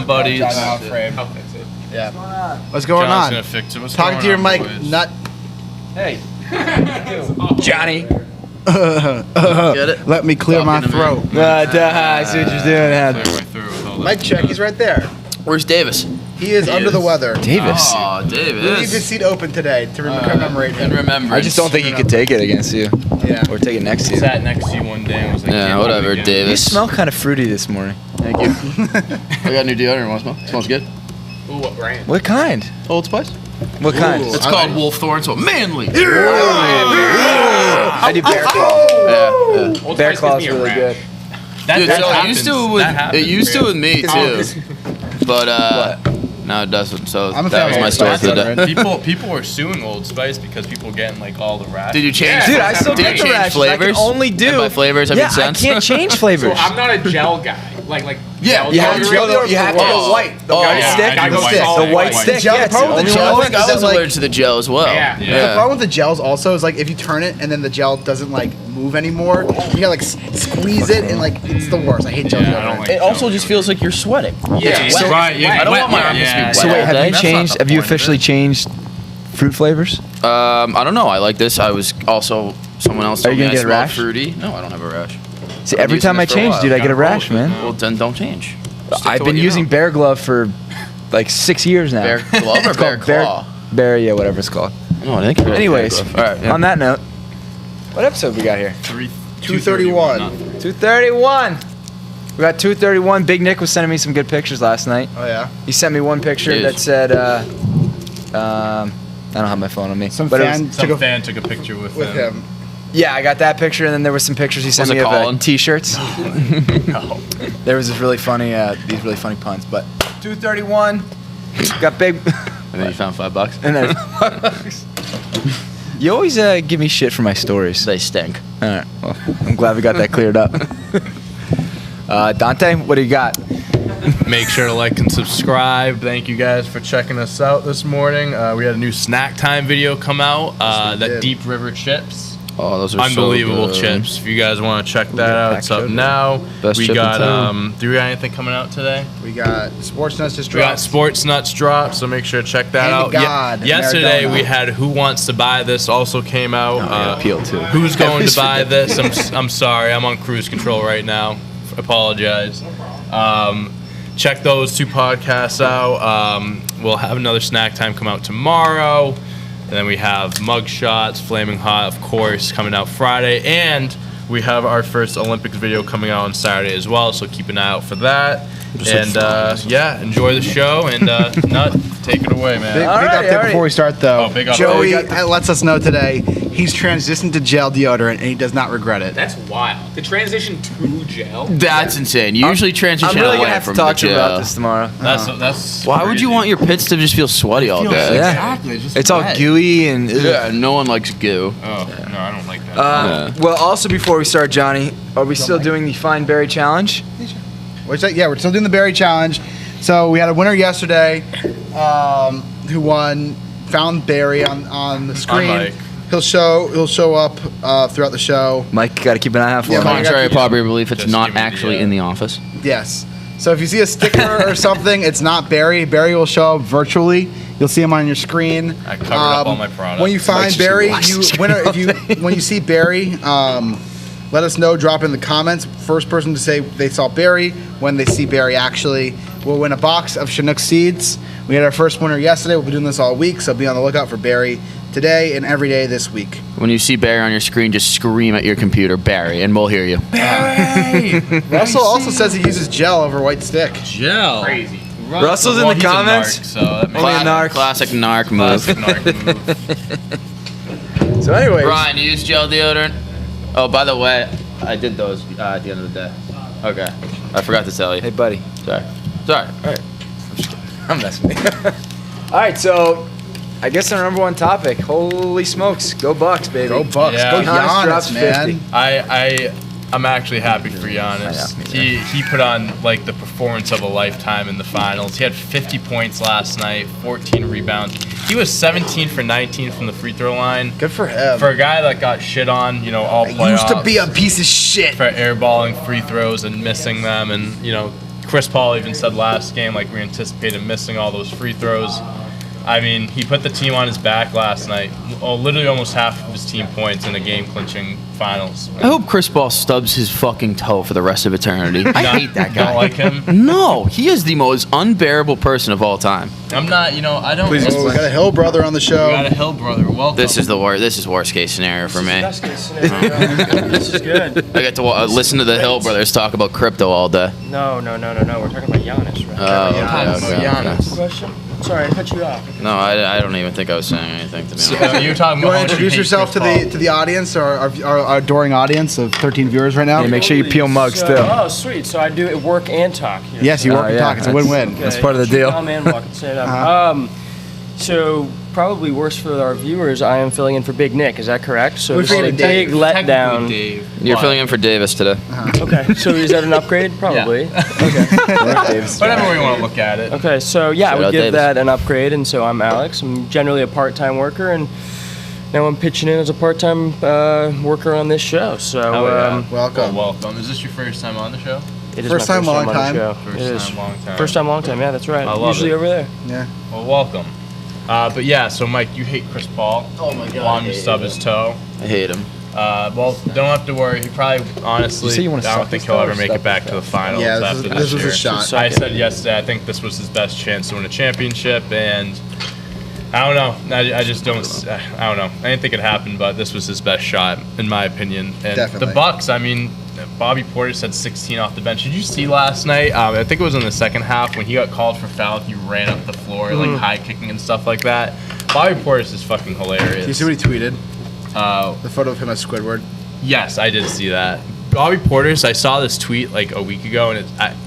buddies. Yeah. What's going on? Gonna fix it. What's Talking going to your on, mic, boys? nut. Hey. Johnny. Get it? Let me clear my throat. I see what you're doing. Clear my throat with all that. Mic check. He's right there. Where's Davis? He is under the weather. Davis. Oh, We leave his Davis. seat open today to commemorate him. I just don't think he could take it against you. Yeah. Or take it next to you. Sat next to you one day and was like, Yeah, "Can't whatever, do it again." Davis. You smell kind of fruity this morning. Thank you. I got new deodorant. Want to smell? Smells good. Ooh, what brand? What kind? Old Spice. What kind? It's called Wolf Thorn, so manly. I do bear claw. Yeah. Old Bear Spice gives claw's me a really rash. good. Dude, that so it happens. used to with That happens. it used to with me too, but now it doesn't. So I'm a that fan was of my Old story Spice, for the day. People were suing Old Spice because people were getting like all the rash. Did you change? Dude, I still did get you the change rashes. flavors? I can only do. And by flavors, I yeah, mean scents. I can't change So flavors. I'm not a gel guy. Like Yeah, you have to go. You have to go white. The white yeah, stick. I do white The stick. white stick. Gel- Yeah, the problem with the it's the gel only I one. think I was like- allergic to the gel as well. Yeah. The problem with the gels also is like if you turn it and then the gel doesn't like move anymore, you gotta like squeeze it and like it's the worst. I hate gel. Yeah, I don't like It also just feels like you're sweating. Yeah. So, right, yeah, I don't wet, want my arms yeah. to be wet. So wait, all have day. you That's not changed? the Have you point of officially it. changed fruit flavors? I don't know. I like this. I was also someone else Are told you me gonna I get a smell rash? fruity. No, I don't have a rash. See, I've been every using time I this for a change, while. dude, I get a Gotta roll rash, with it, man. Well, then don't change. Stick to I've what been you using know. Bear Glove for like 6 years now. Bear Glove or It's Bear called Claw? Bear, yeah, whatever it's called. No, I think. Anyways, All right. Yeah. on that note, what episode we got here? 231. 231. We got 231. Big Nick was sending me some good pictures last night. Oh yeah. He sent me one picture Jeez. that said, I don't have my phone on me. Some but it was- fan Some took a fan took a picture with him. yeah, I got that picture, and then there was some pictures he sent What's me it of called? t-shirts. No. There was this really funny, these really funny puns. But 231, got big, And then you found $5. and then you always give me shit for my stories. They stink. All right, well, I'm glad we got that cleared up. Dante, what do you got? Make sure to like and subscribe. Thank you guys for checking us out this morning. We had a new snack time video come out. we That did. Deep River chips. Oh, those are Unbelievable so good. chips. If you guys want to check that out, packed it's up sugar. now. Best we chip in got town. do we got anything coming out today? We got Sports Nuts just We got dropped. Sports Nuts drop, so make sure to check that Hand out. of God, Yesterday Maradona. we had Who Wants to Buy This also came out. Appeal too. Who's going to buy this? I'm sorry. I'm on cruise control right now. Apologize. Check those two podcasts out. We'll have another snack time come out tomorrow. And then we have Mug Shots, Flaming Hot, of course, coming out Friday. And we have our first Olympics video coming out on Saturday as well. So keep an eye out for that. And yeah, enjoy the show. And Nut, take it away, man. Big Alright, update alright. before we start though. Oh, big update. Joey We got lets us know today he's transitioned to gel deodorant and he does not regret it. That's wild. The transition to gel. That's insane. You usually I'm transition really away gonna have to from talk the to you gel. about this tomorrow. That's Why would you crazy. want your pits to just feel sweaty all day? Yeah. Exactly. It's just It's all wet. gooey and Yeah, no one likes goo. Oh, no, I don't like that. Well, also before we start, Johnny, are we still doing the Find Berry Challenge? We're still doing the berry challenge. So we had a winner yesterday who won. Found Barry on the screen. Mike. He'll show up throughout the show. Mike, got to keep an eye out for Yeah, him. Mike. Contrary to popular belief, it's Just not give me the, actually in the office. Yes. So if you see a sticker or something, it's not Barry. Barry will show up virtually. You'll see him on your screen. I covered up all my products. When you find Mike's Barry, just when you see Barry, let us know. Drop in the comments. First person to say they saw Barry when they see Barry actually will win a box of Chinook seeds. We had our first winner yesterday. We'll be doing this all week, so be on the lookout for Barry today and every day this week. When you see Barry on your screen, just scream at your computer, Barry, and we'll hear you. Russell also says he uses gel over white stick. Gel. Crazy. Russell's in Well, the he's a comments. narc, so that makes Only a narc. Classic narc move. classic narc move. So anyways, Brian, you use gel deodorant? Oh, by the way, I did those at the end of the day. Okay. I forgot to tell you. hey buddy, Sorry. Sorry. I'm messing with you. All right, so I guess our number one topic. Holy smokes, go Bucks, baby. Go Bucks. Yeah. Go Giannis Giannis, drops man. 50. I'm actually happy for Giannis. I know, me He put on like the performance of a lifetime in the finals. He had 50 points last night, 14 rebounds. He was 17 for 19 from the free throw line. Good for him. For a guy that got shit on, all I playoffs. used to be a piece of shit. For airballing free throws and missing them, and Chris Paul even said last game, like, we anticipated missing all those free throws. I mean, he put the team on his back last night. Literally almost half of his team points in a game-clinching finals. I hope Chris Paul stubs his fucking toe for the rest of eternity. I hate that guy. Don't like him? No, he is the most unbearable person of all time. I'm not, I don't... We got a Hill brother on the show. We got a Hill brother. Welcome. This is the worst. This is worst case scenario for me. Best case scenario. This is good. I get to listen to the Hill brothers talk about crypto all day. No. We're talking about Giannis, right? Giannis. Question? Sorry, I cut you off. No, I don't even think I was saying anything to be honest. You're talking You about want to how much introduce hate yourself to Chris Paul. the audience, or our adoring audience of 13 viewers right now? Hey, make sure you peel mugs too. Oh, sweet. So I do work and talk here. Yes, you work and yeah, talk. It's a win-win. Okay. That's part of the deal. Chew gum and walk at the same time. So probably worse for our viewers, I am filling in for Big Nick. Is that correct? So We this is a figured big Dave. letdown. Dave. You're But- filling in for Davis today. Okay. So is that an upgrade? Probably. Whatever we want to look at it. Okay. So yeah, I Shout would out give Davis. that an upgrade. And so I'm Alex. I'm generally a part-time worker, and now I'm pitching in as a part-time worker on this show. So Oh, yeah. Welcome. Well, welcome. Is this your first time on the show? it is First my time, first long on time. the show. First It is. time, long time. First time, long time. Yeah, that's right. I love Usually it. over there. Yeah. Well, welcome. But yeah, so Mike, you hate Chris Paul. Oh my God, Want I him to hate stub him. his toe. I hate him. Well, don't have to worry. He probably, honestly, You say you wanna I don't suck think his he'll toe ever or make stuff it back his to the toe? finals Yeah, after this was year. a shot. I said yesterday, I think this was his best chance to win a championship, and I don't know. I just don't. I don't know. I didn't think it happened, but this was his best shot, in my opinion. And Definitely. the Bucks, I mean, Bobby Portis had 16 off the bench. Did you see last night? I think it was in the second half when he got called for foul. He ran up the floor, like high kicking and stuff like that. Bobby Portis is fucking hilarious. Do you see what he tweeted? Uh, The photo of him as Squidward. Yes, I did see that. Bobby Portis, I saw this tweet like a week ago, and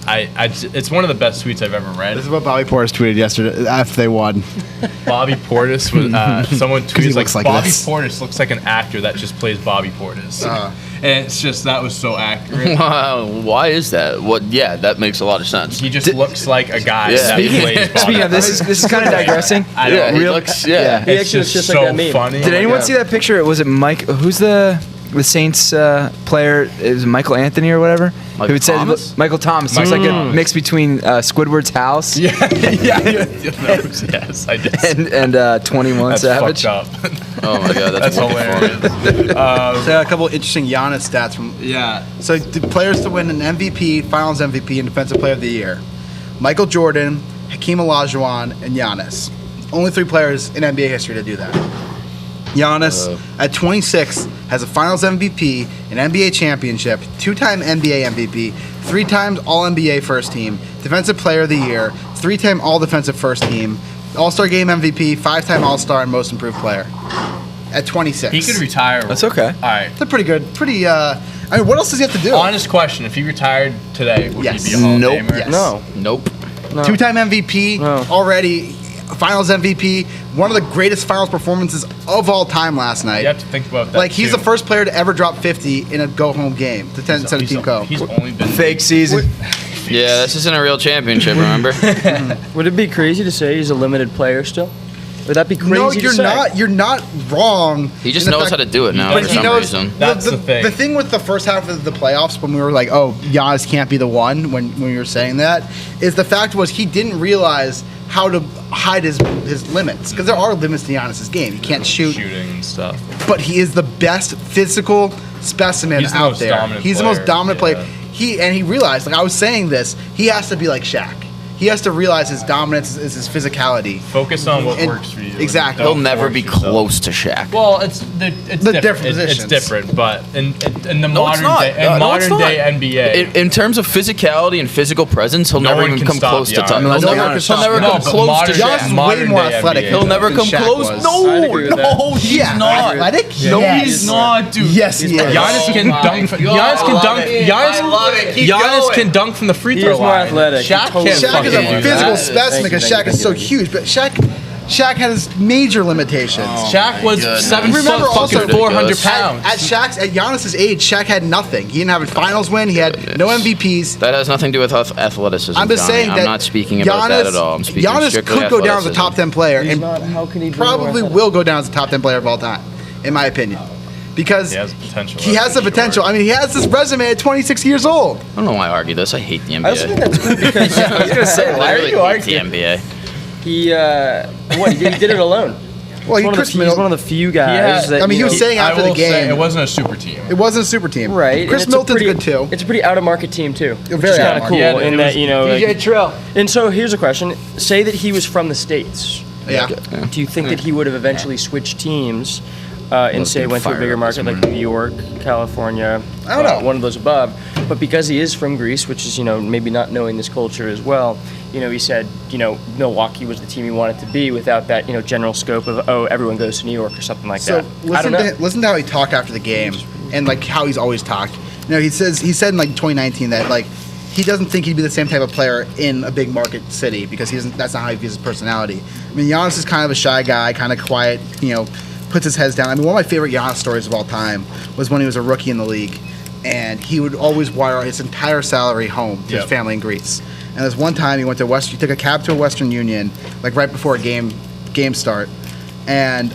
it's one of the best tweets I've ever read. This is what Bobby Portis tweeted yesterday after they won. Bobby Portis was someone he tweeted looks like Bobby this. Portis looks like an actor that just plays Bobby Portis, and it's just that was so accurate. Wow, why is that? What? Yeah, that makes a lot of sense. He just looks like a guy Yeah. that plays Bobby. Speaking of this is kind of digressing. I Yeah, don't he know. looks. Yeah. He It's actually looks just just like so that meme. funny. Did anyone see that picture? Was it Mike? Who's the Saints player? It was Michael Anthony or whatever. Michael Who had said Thomas? Michael Thomas. Looks like a mix between Squidward's house Yeah, yes, I did. and 21 That's Savage. fucked up. Oh my God, That's that's hilarious. So I got a couple interesting Giannis stats from. Yeah. So the players to win an MVP, Finals MVP, and Defensive Player of the Year: Michael Jordan, Hakeem Olajuwon, and Giannis. Only 3 players in NBA history to do that. Giannis, at 26, has a Finals MVP, an NBA championship, 2-time NBA MVP, 3 times All-NBA first team, Defensive Player of the Year, 3-time All-Defensive first team, All-Star Game MVP, 5-time All-Star, and Most Improved Player. At 26. He could retire. That's okay. All right. That's a pretty good, I mean, what else does he have to do? Honest question: if he retired today, would Yes. he be a Hall Nope. of Famer? Yes. No. Nope. No. 2-time MVP, No. already Finals MVP, one of the greatest Finals performances of all time last night. You have to think about that. Like, he's too. the first player to ever drop 50 in a go-home game, the 10-17 co. He's only been Fake season. Yeah, this isn't a real championship. Remember? Would it be crazy to say he's a limited player still? Would that be crazy No, to you're say? not. You're not wrong. He just in the knows fact- how to do it now But for he some knows. reason. That's the thing. The thing with the first half of the playoffs, when we were like, "Oh, Giannis can't be the one," when we were saying that, is the fact was he didn't realize how to hide his limits, because there are limits to Giannis's game. He can't shoot, shooting and stuff. but he is the best physical specimen He's the out most there. dominant He's the most player, dominant yeah. player. He realized, like I was saying this, he has to be like Shaq. He has to realize his dominance is his physicality. Focus on what And- works for you. exactly. He'll Don't never force be yourself. close to Shaq. Well, it's The different. different It's positions. different, but in the No, it's modern not. day, No, it's modern not. day NBA, In terms of physicality and physical presence, he'll No never one even can come stop close to Giannis. touch. No one can He'll stop never him. No, come but close modern to day- Giannis Shaq. is way modern more day athletic. NBA. He'll never than come Shaq close. was. No, I agree with that. no, he's Yeah, not. athletic. No, Yes. he's not, dude. Yes, he is. Giannis can Oh dunk. my Giannis God. can I dunk. love it. I love it. Keep Giannis going. can dunk from the free He throw is more line. athletic. He Shaq totally can't Shaq is fucking a do physical that. specimen because Shaq is so huge, but Shaq has major limitations. Shaq was goodness. 7 Remember foot, also- fucking 400 Ridiculous. pounds. At Giannis's age, Shaq had nothing. He didn't have a finals win. He had no MVPs. That has nothing to do with athleticism. I'm just Johnny. saying that I'm not speaking about that at all. I'm speaking Giannis strictly could go down as a athleticism. top 10 player He's and not. How can he be probably more will go down as a top 10 player of all time, in my opinion. because He has potential. he has the potential. I mean, he has this resume at 26 years old. I don't know why I argue this. I hate the NBA. I also think that's good because I was gonna say, why are Literally you hate arguing? the NBA. he did it alone. Well, He's one of the few guys that. I mean, he was saying after I the will say game, it wasn't a super team. it wasn't a super team. right. Chris and it's a Milton's pretty- good too. It's a pretty out of market team too. Which Very is out kind of of cool market. Yeah, in it that was- you know. DJ Trill. And so here's a question: say that he was from the states. Yeah. Do you think that he would have eventually switched teams and say went to a fire bigger up this market like morning. New York, California, I don't know. one of those above? But because he is from Greece, which is maybe not knowing this culture as well, he said Milwaukee was the team he wanted to be without that general scope of everyone goes to New York or something like So that. I don't know. listen to how he talked after the game, and like how he's always talked. He said in like 2019 that like he doesn't think he'd be the same type of player in a big market city because he doesn't. That's not how he views his personality. I mean, Giannis is kind of a shy guy, kind of quiet. Puts his head down. I mean, one of my favorite Giannis stories of all time was when he was a rookie in the league, and he would always wire his entire salary home to his family in Greece. And there's one time he took a cab to a Western Union, like right before a game start, and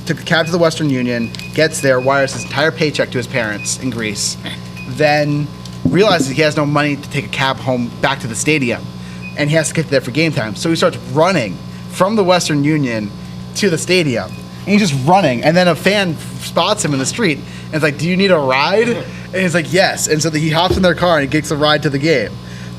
took a cab to the Western Union, gets there, wires his entire paycheck to his parents in Greece, then realizes he has no money to take a cab home back to the stadium, and he has to get there for game time. So he starts running from the Western Union to the stadium. And he's just running, and then a fan spots him in the street, and is like, "Do you need a ride?" And he's like, "Yes." And so he hops in their car and he gets a ride to the game.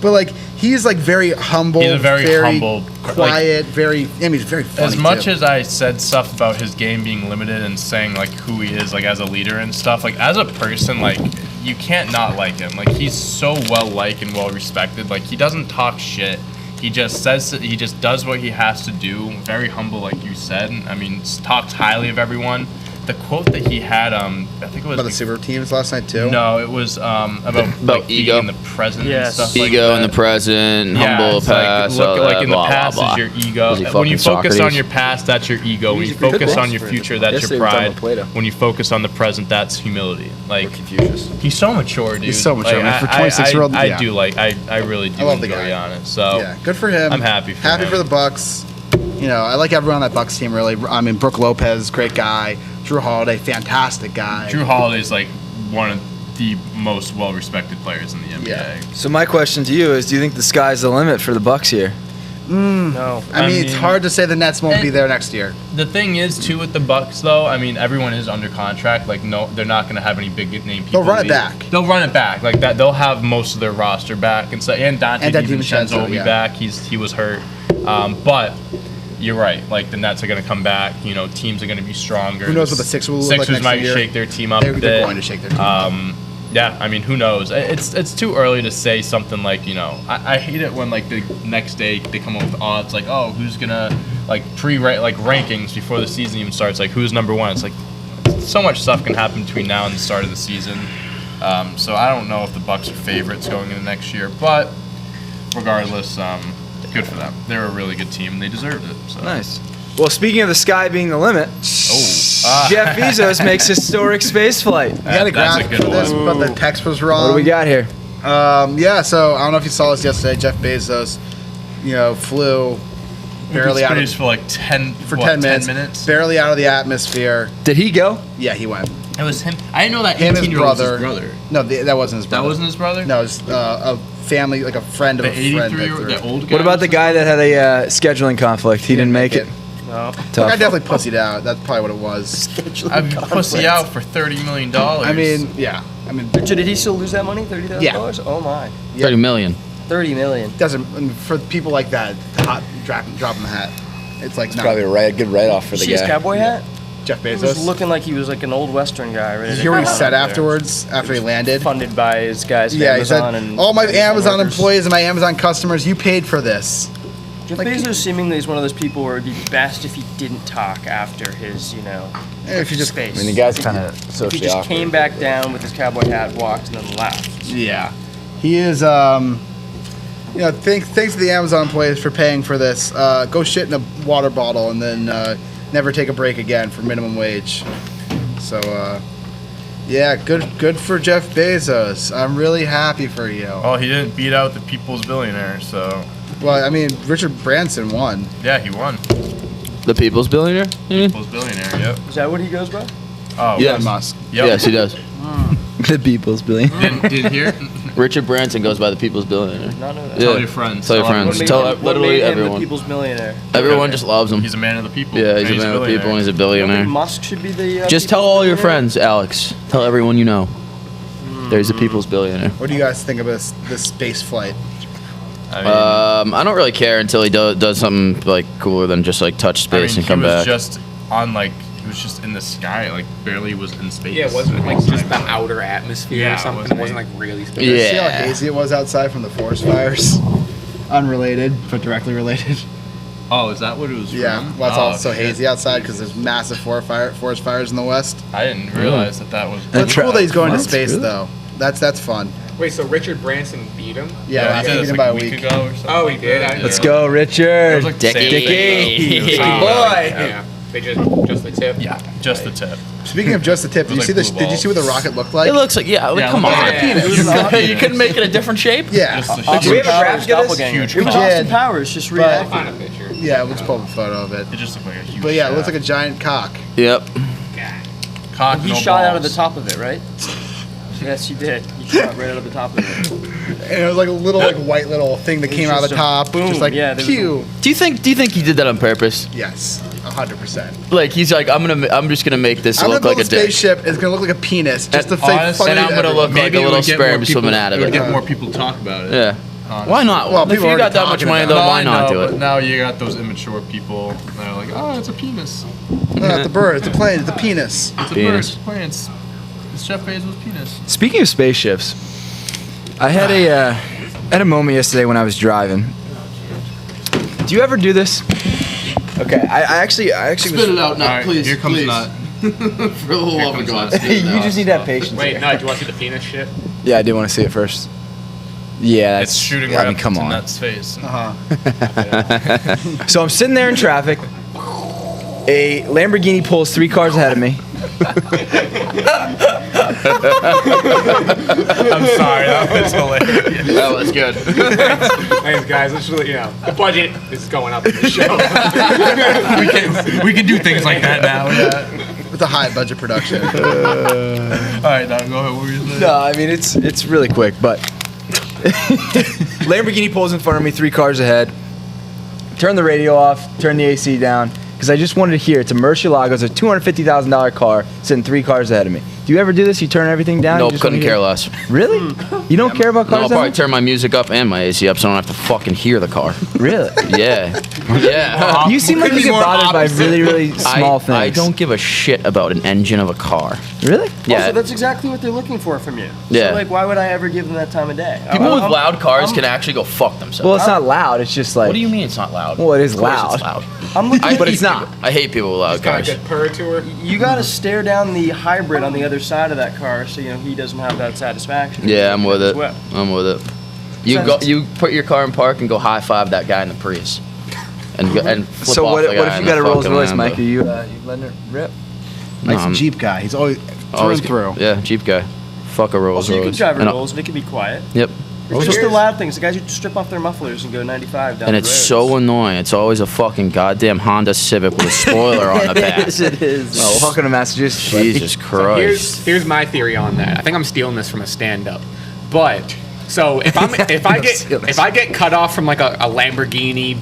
But like, he's like very humble, He's a very humble, quiet, he's very funny. As much too. as I said stuff about his game being limited and saying like who he is like as a leader and stuff, like as a person, like you can't not like him. Like he's so well liked and well respected. Like he doesn't talk shit. He just says he just does what he has to do. Very humble, like you said. I mean, talks highly of everyone. The quote that he had, I think it was about the super teams last night too. No, it was about like, ego. being in the present Yes. and stuff like Ego that. in the present, Yeah, humble it's past. Like, all look, like that, in the blah, past blah, is blah. your ego. Was he When you fucking focus on Socrates? your past, that's your ego. When He's you a good focus on philosopher. your future, that's Yesterday your we were talking pride. about Plato. When you focus on the present, that's humility. Like Or Confucius. he's so mature, dude. He's so mature, Like, man. For I- 26-year-old, I yeah. do like. I really do I love the enjoy guy. Giannis. So Yeah, good for him. I'm happy for Happy him. for the Bucks. I like everyone on that Bucks team. Really, I mean, Brooke Lopez, great guy. Drew Holiday, fantastic guy. Drew Holiday's like one of the most well-respected players in the NBA. Yeah. So my question to you is, do you think the sky's the limit for the Bucks here? No. I mean, it's hard to say the Nets won't be there next year. The thing is, too, with the Bucks, though, I mean, everyone is under contract. Like, no, they're not going to have any big name people. They'll run it leave. back. They'll run it back like that. They'll have most of their roster back, and so Dante DiVincenzo will be yeah. back. He was hurt, but you're right. Like the Nets are going to come back. Teams are going to be stronger. Who knows what the Sixers will look like Sixers next might year. shake their team up a They're bit. going to shake their team up. Yeah, I mean, who knows? It's too early to say something like, I hate it when like the next day they come up with odds like, oh, who's gonna like rankings before the season even starts, like who's number one. It's like so much stuff can happen between now and the start of the season. So I don't know if the Bucks are favorites going into next year, but regardless, good for them. They're a really good team and they deserved it. So. Nice. Well, speaking of the sky being the limit, Jeff Bezos makes historic space flight. I got a That's a graphic good for this, one. but the text was wrong. What do we got here? Yeah, so I don't know if you saw this yesterday. Jeff Bezos, flew barely out of, for like 10 minutes, barely out of the atmosphere. Did he go? Yeah, he went. It was him. I didn't know that Him, his 18-year-old was his brother. brother. No, that wasn't his brother. That wasn't his brother? No, it was a family, like a friend of The a friend. 83-year-old, the old guy. What about the was- guy that had a scheduling conflict? He didn't make it. No. I Tough. definitely pussied out. That's probably what it was. I'd pussy out for $30 million. I mean, yeah. I mean, So did he still lose that money? $30,000? Yeah. Oh my. Yeah. 30 million. $30 million. doesn't I mean, for people like that, hot dropping the hat. It's like no. Probably a good write-off for the See his guy. cowboy hat? Jeff He was Bezos. looking like he was like an old Western guy. Ready Did to you hear what he come said out there. afterwards? After he landed. Funded by his guys at Yeah, he said, Amazon and all my Amazon workers. employees and my Amazon customers, you paid for this. Jeff like- Bezos seemingly is one of those people where it'd be best if he didn't talk after his, If you just, space. I mean, the guy's If- kind of If he socially just awkward. came back down with his cowboy hat, walked, and then left. yeah, he is. Thanks to the Amazon employees for paying for this. Go shit in a water bottle and then never take a break again for minimum wage. So, yeah, good for Jeff Bezos. I'm really happy for you. Oh, he didn't beat out the People's Billionaire, so Well, I mean, Richard Branson won. yeah, he won. The People's Billionaire? People's Billionaire, yep. Is that what he goes by? Oh, Yes. Elon Musk. Yep. Yes, he does. The People's Billionaire. Didn't hear? Richard Branson goes by the People's Billionaire. Not know that. Yeah. Tell your friends. Tell your Tell friends. What Tell made- what literally made him everyone. the people's millionaire? Everyone just loves him. He's a man of the people. Yeah, he's and a man of the people and he's a Maybe billionaire. Musk should be the. Just tell all your friends, Alex. Tell everyone you know. There's a People's Billionaire. What do you guys think of this space flight? I mean, I don't really care until he does something like cooler than just like touch space and come he was back. just on he was just in the sky, like barely was in space. Yeah, it wasn't like just the outer atmosphere Yeah, or it something. wasn't It wasn't like really space. You see how Yeah. hazy it was outside from the forest fires? Unrelated, but directly related. Oh, is that what it was Yeah, from? well, it's Oh, all so shit. hazy outside because there's massive forest fires in the west. I didn't realize that was. But it's cool that he's going to What? space, Really? though. That's fun. Wait, so Richard Branson beat him? Yeah, he he did beat this him like by a week ago or something. Oh, he like did? that. I- Let's Yeah. go, It Richard. was like the same Dickie. thing. Dickie Oh, boy. Yeah. They just the tip. Yeah, just the tip. Speaking of just the tip, It was like blue did you see what the balls. rocket looked like? It looks like Yeah, come look on. at Yeah. You couldn't make it a different shape. Yeah. Just the Do we have a huge- graphic of this? Huge It was cock. Austin Powers, just But- I'll find a picture. Yeah, we'll just pull up a photo of it. It just looked like a huge. But yeah, it looks shaft. like a giant cock. Yep. cock. He no shot out of the balls. top of it, right? Yes, he did. He shot right out of the top of it. And it was like a little white little thing that came out of the just a top. boom. Just like, Yeah, there was a- pew. Do you think he did that on purpose? Yes, 100%. Like he's like I'm just gonna make this I'm gonna look build like a a dick. spaceship. It's gonna look like a penis, just to And fake honestly, funny and I'm to gonna everyone. look like Maybe a it little would get more sperm people- swimming out of It would it. get more people to talk about it. Yeah. honestly. Why not? Well, If people you are got that already much talking money, about though, it. why I not know, do but it? now you got those immature people that are like, oh, it's a penis. Not the bird, it's a plane, it's a penis. It's a Penis. bird. It's a plane. It's Jeff Bezos' penis. Speaking of spaceships, I had a moment yesterday when I was driving. Do you ever do this? Okay, I actually Spit was. it out now, All right, please. here comes please. Nut. For the love of God. Nut. You just need to have patience. Wait, here. no, do you want to see the penis shit? Yeah, I do want to see it first. Yeah, that's It's shooting I right mean, up come to on. Nut's face. So I'm sitting there in traffic. A Lamborghini pulls 3 cars ahead of me. I'm sorry, that was hilarious. That was good. Thanks, guys. Let's really, the budget is going up in the show. we can do things like that now. Yeah. With a high budget production. All right, now go ahead. What were you saying? No, I mean it's really quick, but Lamborghini pulls in front of me, 3 cars ahead. Turn the radio off, turn the AC down, because I just wanted to hear. It's a Murcielago, it's a $250,000 car sitting 3 cars ahead of me. Do you ever do this? You turn everything down? You Nope, just couldn't wanna hear- care less. Really? You don't care about No, I'll cars? probably that turn my music up and my AC up so I don't have to fucking hear the car. much? Really? Yeah. Yeah. You seem like you get more bothered by really, really small things. I don't give a shit about an engine of a car. Really? Yeah. Also, that's exactly what they're looking for from you. Yeah. So, like, why would I ever give them that time of day? People with I'm- loud cars I'm- can actually go fuck themselves. Well, it's not loud. It's just like. What do you mean it's not loud? Well, it is Of course loud. It's loud. I'm looking. I But hate it's not. people- I hate people with loud Got a cars. good purr to her. You gotta stare down the hybrid on the other side of that car, so he doesn't have that satisfaction. Yeah, I'm with it. As well. I'm with it. You put your car in park and go high five that guy in the Prius, and flip So off what, the what guy if in you got the a Rolls fucking Royce, Lambo. Mike? Are you letting it rip? No, Nice I'm Jeep guy. He's always always through and through. Yeah, Jeep guy. Fuck a Rolls Also, you can Royce. drive a And Rolls, and it can be quiet. Yep. It's just the loud things. The guys who strip off their mufflers and go 95 down And the it's road. so annoying. It's always a fucking goddamn Honda Civic with a spoiler on the back. Yes, it is. Oh, welcome to Massachusetts. Jesus So Christ. here's my theory on that. I think I'm stealing this from a stand-up, but so if I get cut off from like a Lamborghini,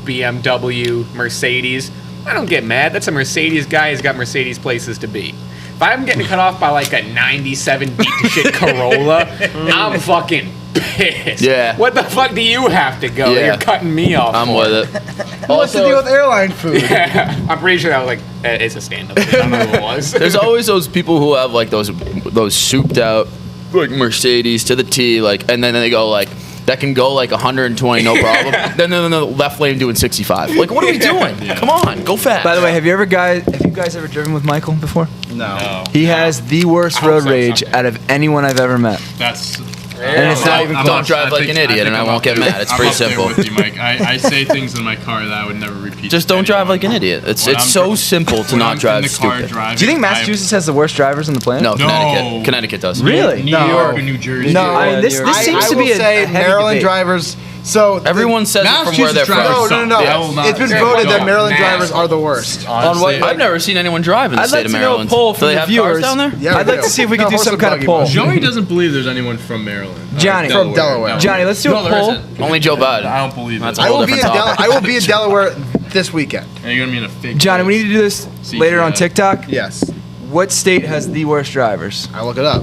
BMW, Mercedes, I don't get mad. That's a Mercedes guy. He's got Mercedes places to be. If I'm getting cut off by like a '97 beat to shit Corolla, I'm fucking pissed. Yeah. What the fuck do you have to go? Yeah. You're cutting me off. I'm for? with it. What's the deal with airline food? I'm pretty sure that was like it's a stand-up. I don't know who it was. There's always those people who have like those souped out like Mercedes to the T, like, and then they go like that can go like 120 no problem. Then in the left lane doing 65. Like, what are we doing? Come on, go fast. By the way, have you guys ever driven with Michael before? No. He has the worst I road hope so rage someday. out of anyone I've ever met. That's. And it's not even Don't close. drive like an idiot and I won't get mad. It's I'm pretty up there simple. with you, Mike. I say things in my car that I would never repeat. Just to don't drive anyone. like an idiot. It's When I'm so dri- simple to when not I'm drive in the car stupid. driving, Do you think I- Massachusetts has the worst drivers on the planet? No, No. Connecticut does. Really? New No. York or New Jersey. No, I mean, this New York. seems I to will be a say heavy Maryland debate. drivers So Everyone says it from where they're from. No. It's been voted that Maryland drivers are the worst. Honestly, I've never seen anyone drive in the I'd state like of to know a Maryland. poll Do from they the have viewers. cars down there? Yeah, I'd like to see if we could do horse some and kind of buggy poll. ones. Joey doesn't believe there's anyone from Maryland. Johnny. From Delaware. Johnny, let's do a poll. Only Joe Biden. I don't believe That's it. a I whole will be in different topic. I will be in Delaware this weekend. And you're gonna be in a fake. Johnny, we place. need to do this See, later on yeah. TikTok. Yes, What state has the worst drivers? I look it up.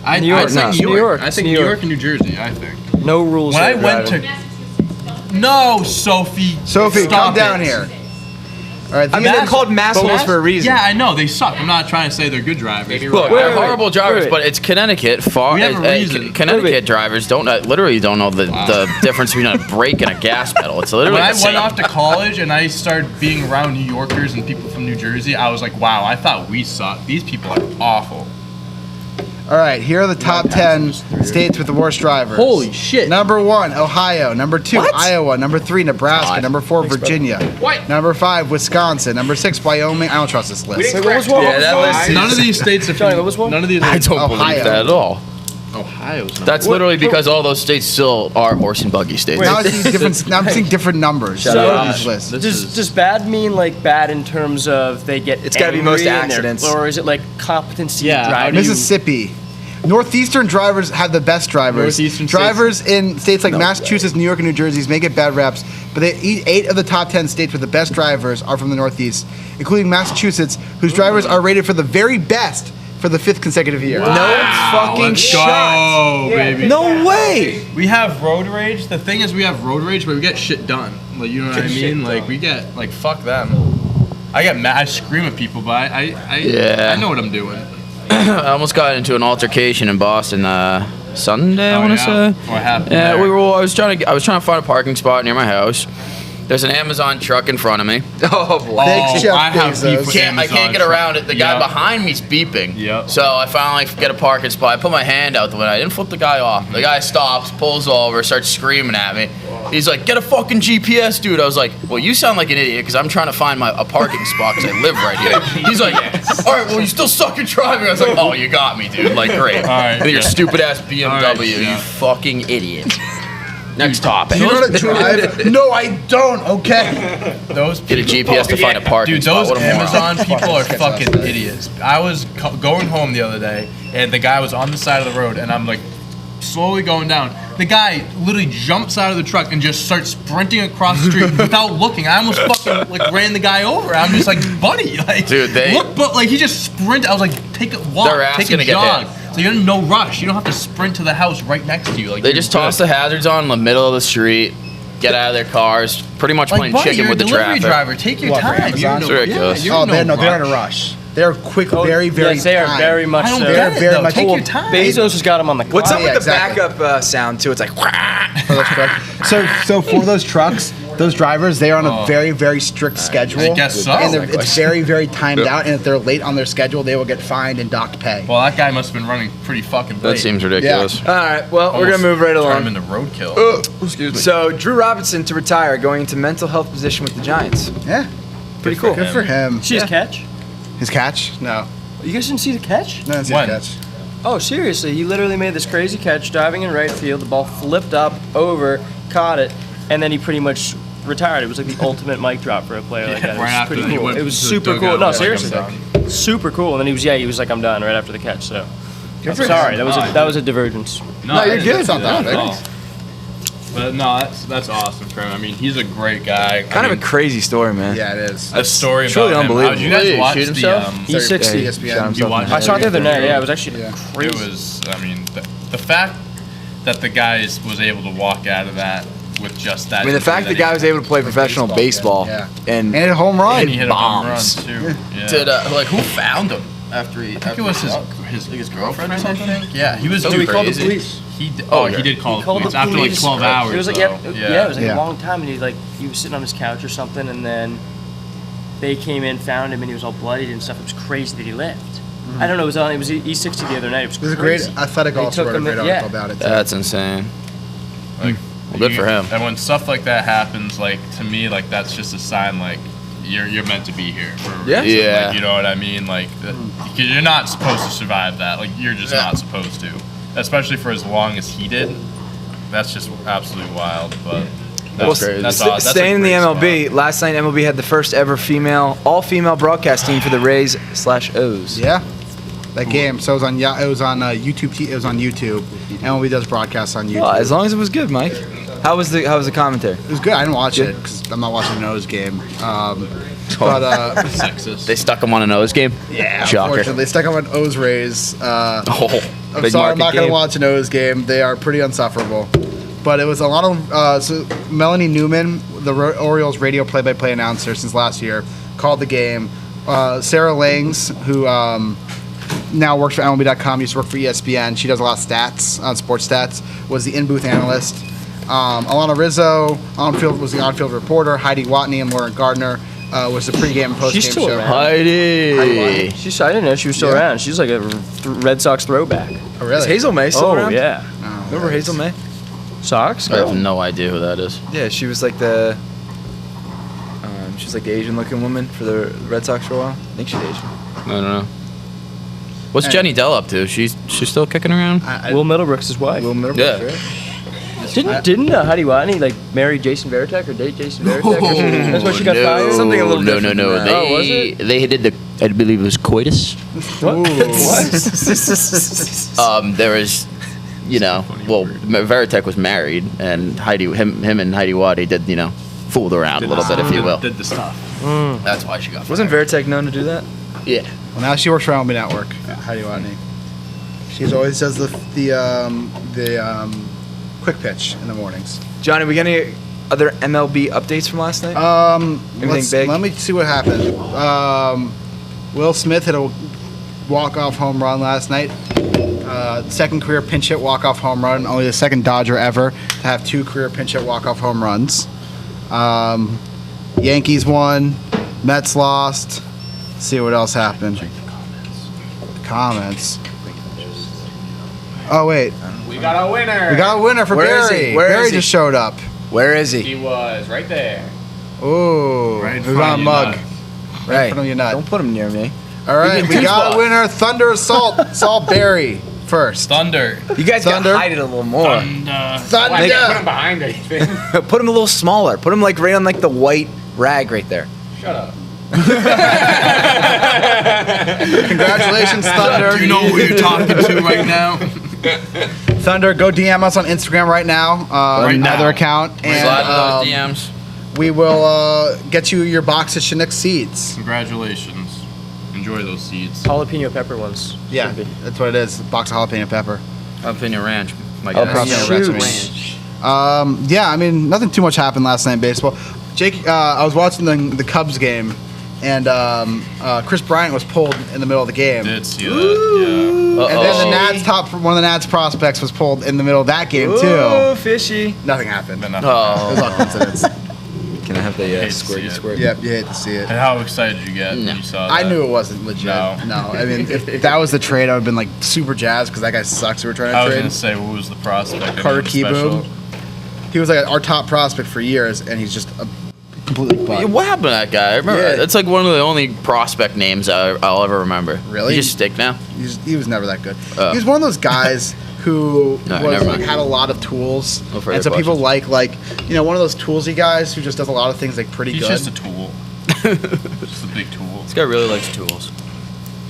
I New York. I think No. New York. I think New New York. York and New Jersey. I think. No rules. When I here, went driving. to. No, Sophie. Sophie, stop come down it. here. All right, I mean, they're called massholes for a reason. Yeah, I know they suck. I'm not trying to say they're good drivers. Look, they're horrible drivers, but it's Connecticut. We have a reason. Connecticut drivers literally don't know the difference between a brake and a gas pedal. It's literally When I the same. went off to college and I started being around New Yorkers and people from New Jersey, I was like, wow, I thought we sucked. These people are awful. All right, here are the top 10 states with the worst drivers. Holy shit. Number 1, Ohio. Number 2, Iowa. Number 3, Nebraska. God. Number 4, Virginia. What? Number 5, Wisconsin. Number 6, Wyoming. I don't trust this list. Wait, what was one? Yeah, that list None of these states are Johnny, from. what was one? None of these. I don't Ohio. believe that at all. Ohio's not. That's literally because all those states still are horse and buggy states. Now, I'm seeing different numbers. Shut on up. these lists. Does bad mean like bad in terms of they get? It's gotta be most angry and they're- accidents. or is it like competency Yeah, of driving? Mississippi. Northeastern drivers have the best drivers. Northeastern Drivers in states like Massachusetts, New York, and New Jersey may get bad reps, but 8 of the top 10 states with the best drivers are from the Northeast, including Massachusetts, whose drivers are rated for the very best for the 5th consecutive year. No fucking Let's shot. go, baby. No way. We have road rage. The thing is, we have road rage, but we get shit done. Like, you know what I mean? Like, we get like fuck them. I get mad. I scream at people, but Yeah. I know what I'm doing. I almost got into an altercation in Boston Sunday. I want to say. What happened? Yeah, there? I was trying to find a parking spot near my house. There's an Amazon truck in front of me. Oh boy. Thanks, Jeff I have Bezos. beef with I can't get around it. The guy Yep. behind me's beeping. Yep. So I finally get a parking spot. I put my hand out the window. I didn't flip the guy off. The guy stops, pulls over, starts screaming at me. He's like, "Get a fucking GPS, dude." I was like, "Well, you sound like an idiot because I'm trying to find a parking spot because I live right here." He's like, "All right, well, you still suck at driving." I was like, "Oh, you got me, dude. Like, great." All right, And your yeah. stupid ass BMW, All right, you yeah. fucking idiot. Next topic. You know how to drive? No, I don't. Okay. Those Get a people- GPS to find a parking Dude, spot. those What a moron. Amazon people are fucking idiots. I was going home the other day, and the guy was on the side of the road, and I'm like slowly going down. The guy literally jumps out of the truck and just starts sprinting across the street without looking. I almost fucking like ran the guy over. I'm just like, buddy, like, Dude, look, but like he just sprinted. I was like, take a walk, Their ass take a gonna get jog. hit. So you're in no rush. You don't have to sprint to the house right next to you. Like They you're just good. toss the hazards on in the middle of the street, get out of their cars, pretty much Like, playing buddy, chicken you're with a the delivery traffic. driver. Take your What, for time. You're Amazon? It's ridiculous. you're Oh, in they're no in a rush. rush. They're quick, very, very. Yes, they are timed. very much I don't so. get it, Very though. much Take cool. your time. Bezos has got him on the What's clock. up with yeah, the exactly. backup sound too? It's like. For those trucks. So for those trucks, those drivers, they are on a very, very strict schedule. I guess so. And it's very, very timed out. And if they're late on their schedule, they will get fined and docked pay. Well, that guy must have been running pretty fucking late. That seems ridiculous. All right. Well, we're gonna move right Turn along. him into roadkill. Excuse me. So Drew Robinson to retire, going into mental health position with the Giants. Yeah, Pretty cool. good for him. See his catch? His catch? No, You guys didn't see the catch? no, it's his When? catch. Oh, seriously, he literally made this crazy catch diving in right field. The ball flipped up, over, caught it, and then he pretty much retired. It was like the ultimate mic drop for a player like that. It right was after pretty he cool. went It was to the super dugout, cool. No, like, seriously, I'm super cool. And then he was like, I'm done right after the catch. So, I'm for sorry, him. that was a divergence. No, you're I didn't good. see It's not that at big. all. But no, that's awesome for him. I mean, he's a great guy. Kind of a crazy story, man. Yeah, it is. a story truly about him. unbelievable. Did you guys Did he watch shoot the himself? E60. ESPN. shot You himself watched in I saw it the other night. Yeah, it was actually Yeah. crazy. It was. I mean, the fact that the guy was able to walk out of that with just that. I mean, the fact the guy was able to play professional baseball, Yeah. and And a home run. and he hit bombs. a home run too. Yeah. Did who found him after he? I think it was his girlfriend or something. Yeah, he was. So too he called the crazy. police. He did, Oh, he okay. did call He the called police the after like police. 12 hours. It was like though. yeah, it was like Yeah. a long time, and he was sitting on his couch or something, and then they came in, found him, and he was all bloodied and stuff. It was crazy that he lived. I don't know. It was E60 the other night. It was There's a crazy. great athletic They also took wrote a him great in- article yeah. about it. Too. That's insane. Like, Well, good for him. And when stuff like that happens, like to me, like that's just a sign, like you're meant to be here for a Yeah. reason. Yeah. Like, you know what I mean? Like, because you're not supposed to survive that. Like, you're just not supposed to. Especially for as long as he did. that's just absolutely wild. But Well, that's staying in the a MLB, great last night MLB had the first ever all-female broadcast team for the Rays/O's. Yeah. That game. So it was on YouTube. It was on YouTube. MLB does broadcasts on YouTube. Well, as long as it was good, Mike. How was the commentary? It was good. I didn't watch it because I'm not watching an O's game. But sexist. They stuck him on an O's game. yeah, Shocker. unfortunately, they stuck them on O's Rays. I'm big sorry, I'm market not going game. to watch an O's game. They are pretty insufferable. But it was a lot of so Melanie Newman, the Orioles radio play-by-play announcer since last year, called the game. Sarah Langs, who now works for MLB.com, used to work for ESPN. She does a lot of stats, sports stats, was the in-booth analyst. Alana Rizzo was the on-field reporter. Heidi Watney and Lauren Gardner was the pregame and postgame She's still show. around. Heidi. Heidi. I didn't know she was still Yeah. around. She's like a Red Sox throwback. Oh, really? Is Hazel May still Oh, around? yeah. Remember Hazel May? Sox? I have no idea who that is. Yeah, she was like the Asian-looking woman for the Red Sox for a while. I think she's Asian. I don't know. What's Jenny Dell up to? She's still kicking around? Will Middlebrooks' wife. Will Middlebrooks, Yeah. right? Didn't Heidi Watney like marry Jason Varitek or date Jason Varitek? Or something? That's why she got fired. Something a little no, different no. than that. Oh, was it? They did I believe it was coitus. There was, Veritek was married, and him and Heidi Waddy did, fooled around a little bit, if you will. Did the stuff. That's why she got. Wasn't Veritek known to do that? Yeah. Well, now she works for MLB Network. Heidi Watney. She always does the quick pitch in the mornings. Johnny, we got any other MLB updates from last night? Big? Let me see what happened. Will Smith hit a walk-off home run last night. Second career pinch hit walk-off home run. Only the second Dodger ever to have 2 career pinch hit walk-off home runs. Yankees won. Mets lost. Let's see what else happened. Comments. Oh wait, We got a winner. we got a winner for Where is Barry. he? Where Barry is he? just showed up. Where is he? He was right there. Ooh, Right in who's front on of you, mug? nut. Right in front of your nut. Don't put him near me. All right, can we two got spots. a winner. Thunder Assault. Salt Barry first. Thunder. You guys Thunder. gotta hide it a little more. Why Thunder. did you put him behind anything? Put him a little smaller. Put him like right on like the white rag right there. Shut up. Congratulations, Thunder. Do you know who you're talking to right now? Thunder, go DM us on Instagram right now. Right Another now. account, and Slide into those DMs. we will get you your box of Chinook seeds. Congratulations. Enjoy those seeds. Jalapeno pepper ones. Yeah, Should be. that's what it is. A box of jalapeno pepper. Opinion Ranch. My Oh, guess. Jalapeno Shoot. recipe. Yeah, I mean, nothing too much happened last night in baseball. Jake, I was watching the Cubs game, and Chris Bryant was pulled in the middle of the game. Did see that? Yeah. And then the Nats one of the Nats prospects was pulled in the middle of that game too. Ooh, fishy. Nothing happened. It But was nothing. all coincidence. Can I have the Hate to see squirty it. squirt? Yep, you hate to see it. And how excited did you get when No. you saw that? I knew it wasn't legit. No. I mean, if that was the trade, I would have been like super jazzed because that guy sucks. We were trying I to was trade. gonna say, what was the prospect? Carter Anything special? Kieboom. He was like our top prospect for years, and he's just a completely Yeah, bust. what happened to that guy? I remember. Yeah. That's like one of the only prospect names I'll ever remember. Really? You just stick now. He was never that good. Oh. He was one of those guys who No, was never like mind. had a lot of tools, No further and so people questions. like one of those toolsy guys who just does a lot of things like pretty He's good. just a tool. Just a big tool. This guy really likes tools.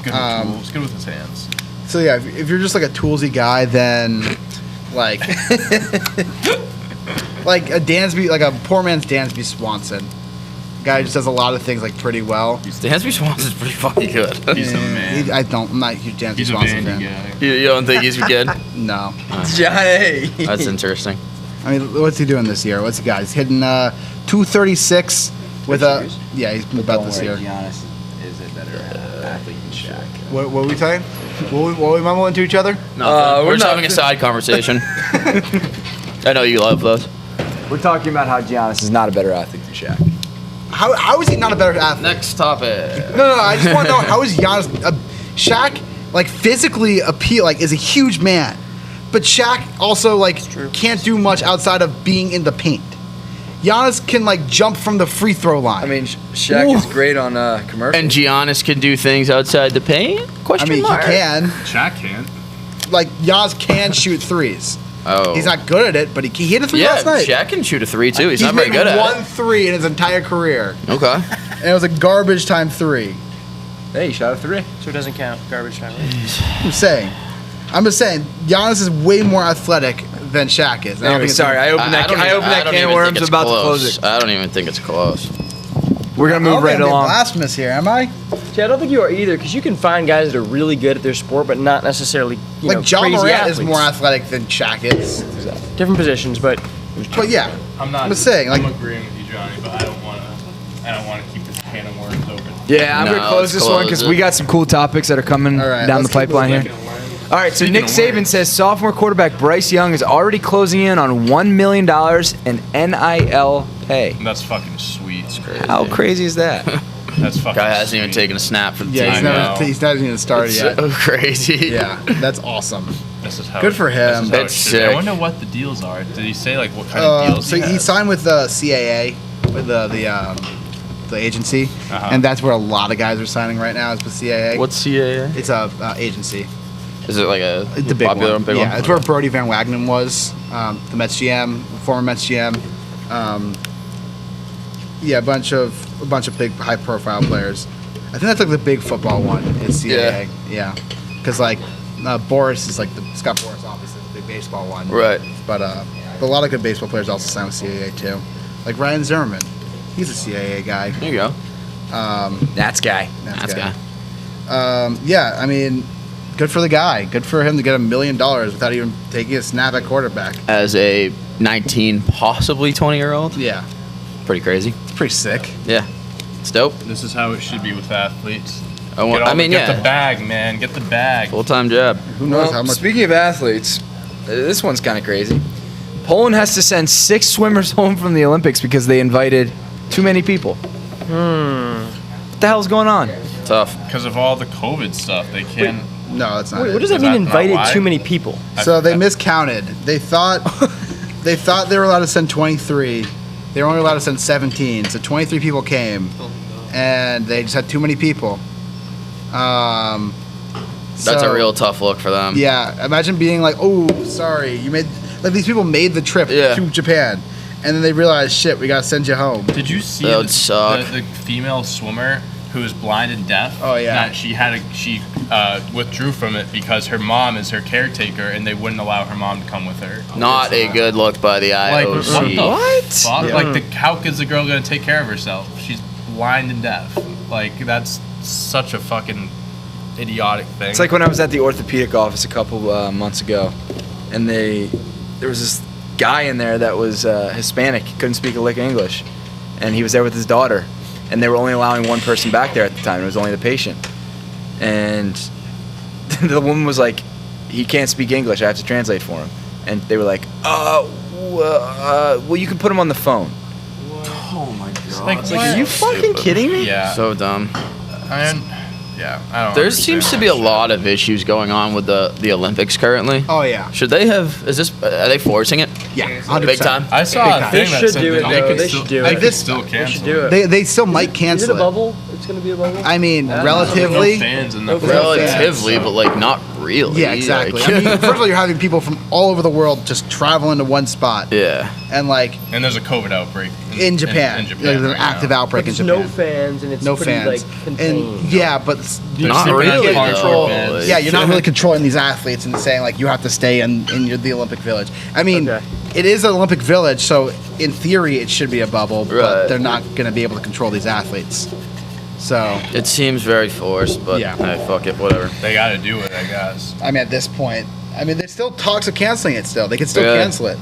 Good with tools. Good with his hands. So yeah, if you're just like a toolsy guy, then like like a Dansby, like a poor man's Dansby Swanson. Guy who just does a lot of things like pretty well. Dansby Swanson's pretty fucking good. He's a man. I'm not a huge Dansby He's a Swanson bandy fan. guy. You don't think he's good? No, Johnny. That's interesting. I mean, what's he doing this year? What's he got? He's hitting 236 with a he's about this year. Giannis is a better athlete than Shaq. What were we saying? What we mumbling to each other? No, we're we're just not- having a side conversation. I know you love those. We're talking about how Giannis is not a better athlete than Shaq. How is he not a better athlete? Next topic. No. I just want to know how is Giannis? Shaq like physically is a huge man, but Shaq also can't do much outside of being in the paint. Giannis can jump from the free throw line. I mean, Shaq is great on commercials. And Giannis can do things outside the paint? Question mark. he can. Shaq can't. Giannis can shoot threes. Oh. He's not good at it, but he hit a 3 Yeah, last night. Shaq can shoot a 3 too. He's not very made good at one 3 in his entire career, it. Okay. and it was a garbage time 3. Hey, you shot a 3. So it doesn't count. Garbage time. I'm just saying, Giannis is way more athletic than Shaq is. Anyway, sorry, I opened that can of worms. About to close it. I don't even think it's close. We're gonna move right along. Blasphemous here, am I? See, I don't think you are either, because you can find guys that are really good at their sport, but not necessarily John crazy Morant athletes. is more athletic than Shaq is. Different positions, but But yeah, I'm not. I'm just saying, like, I'm agreeing with you, Johnny, but I don't want to keep this can of worms open. Yeah, I'm No, gonna close let's this one close because it. we got some cool topics that are coming All right, down the let's keep pipeline moving. here. All right, so Speaking Nick of Saban worms. says sophomore quarterback Bryce Young is already closing in on $1 million in NIL pay. That's fucking sweet. It's crazy. How crazy is that? That's fucking. Guy hasn't even sweet. taken a snap for the yeah, team. he's not even started It's yet. so crazy. Yeah, that's awesome. This is how Good for him. This is how That's it should be. I sick. wonder what the deals are. Did he say like what kind of deals? So he has? signed with the CAA, with the agency, Uh-huh. and that's where a lot of guys are signing right now. Is with CAA. What's CAA? It's a agency. Is it like a The big popular one. big Yeah, one? it's where Brody Van Wagenen was, the Mets GM, former Mets GM. Yeah, a bunch of big high profile players. I think that's like the big football one is CAA. Yeah, because like Boris is like Scott Boris obviously the big baseball one. Right. But a lot of good baseball players also sign with CAA too. Like Ryan Zimmerman, he's a CAA guy. There you go. That's guy. That's guy. Yeah, I mean, good for the guy. Good for him to get $1 million without even taking a snap at quarterback. As a 19, possibly 20-year-old. Yeah, Pretty crazy. it's pretty sick. Yeah. It's dope. This is how it should be with athletes. Get Get the bag, man. Get the bag. Full-time job. Who knows Well, how much? speaking of athletes, this one's kind of crazy. Poland has to send 6 swimmers home from the Olympics because they invited too many people. What the hell's going on? Tough. Because of all the COVID stuff, they can't. No, that's not wait, it. what does that Is mean? that not Invited why? too many people. So they miscounted. They thought they were allowed to send 23. They were only allowed to send 17. So 23 people came, and they just had too many people. That's a real tough look for them. Yeah, imagine being like, "Oh, sorry, you made like these people made the trip Yeah. to Japan, and then they realized, shit, we gotta send you home." Did you see That would suck. the female swimmer who was blind and deaf? Oh, yeah. That she withdrew from it because her mom is her caretaker, and they wouldn't allow her mom to come with her. Not a good look by the Like IOC. what the fuck? Yeah. Like how is the girl gonna take care of herself? She's blind and deaf. Like that's such a fucking idiotic thing. It's like when I was at the orthopedic office a couple months ago, and there was this guy in there that was Hispanic, couldn't speak a lick of English, and he was there with his daughter, and they were only allowing one person back there at the time. It was only the patient, and the woman was like, "He can't speak English. I have to translate for him." And they were like, well, you can put him on the phone." like, It's like, are you fucking kidding me? yeah. So dumb. I don't. There understand seems to be a that lot of issues going on with the Olympics currently. Oh yeah, Should they have? Are they forcing it? yeah, 100%. Big time? I saw Big a time. thing They that should said do that it, they though. could They still, should do they it. could This- still They cancel should do it. They still might Is cancel it a bubble? It's gonna be a bubble. I mean, Yeah. relatively. No fans in the No fans. Relatively, but like not really. Yeah, exactly. Like- I mean, first of all, you're having people from all over the world just travel into one spot, yeah. and like And there's a COVID outbreak in Japan, In like, Japan there's an right active now. outbreak But in there's Japan. no fans, and it's No pretty fans. like contained. And yeah, but They're Not sleeping really, at parks though. with fans. yeah, you're not really controlling these athletes and saying like you have to stay in the Olympic Village. I mean, Okay. it is an Olympic Village, so in theory it should be a bubble, but Right. they're not going to be able to control these athletes. So, It seems very forced, but Yeah. hey, fuck it, whatever. They got to do it, I guess. I mean, at this point, there's still talks of canceling it. Still, they could still Yeah. cancel it.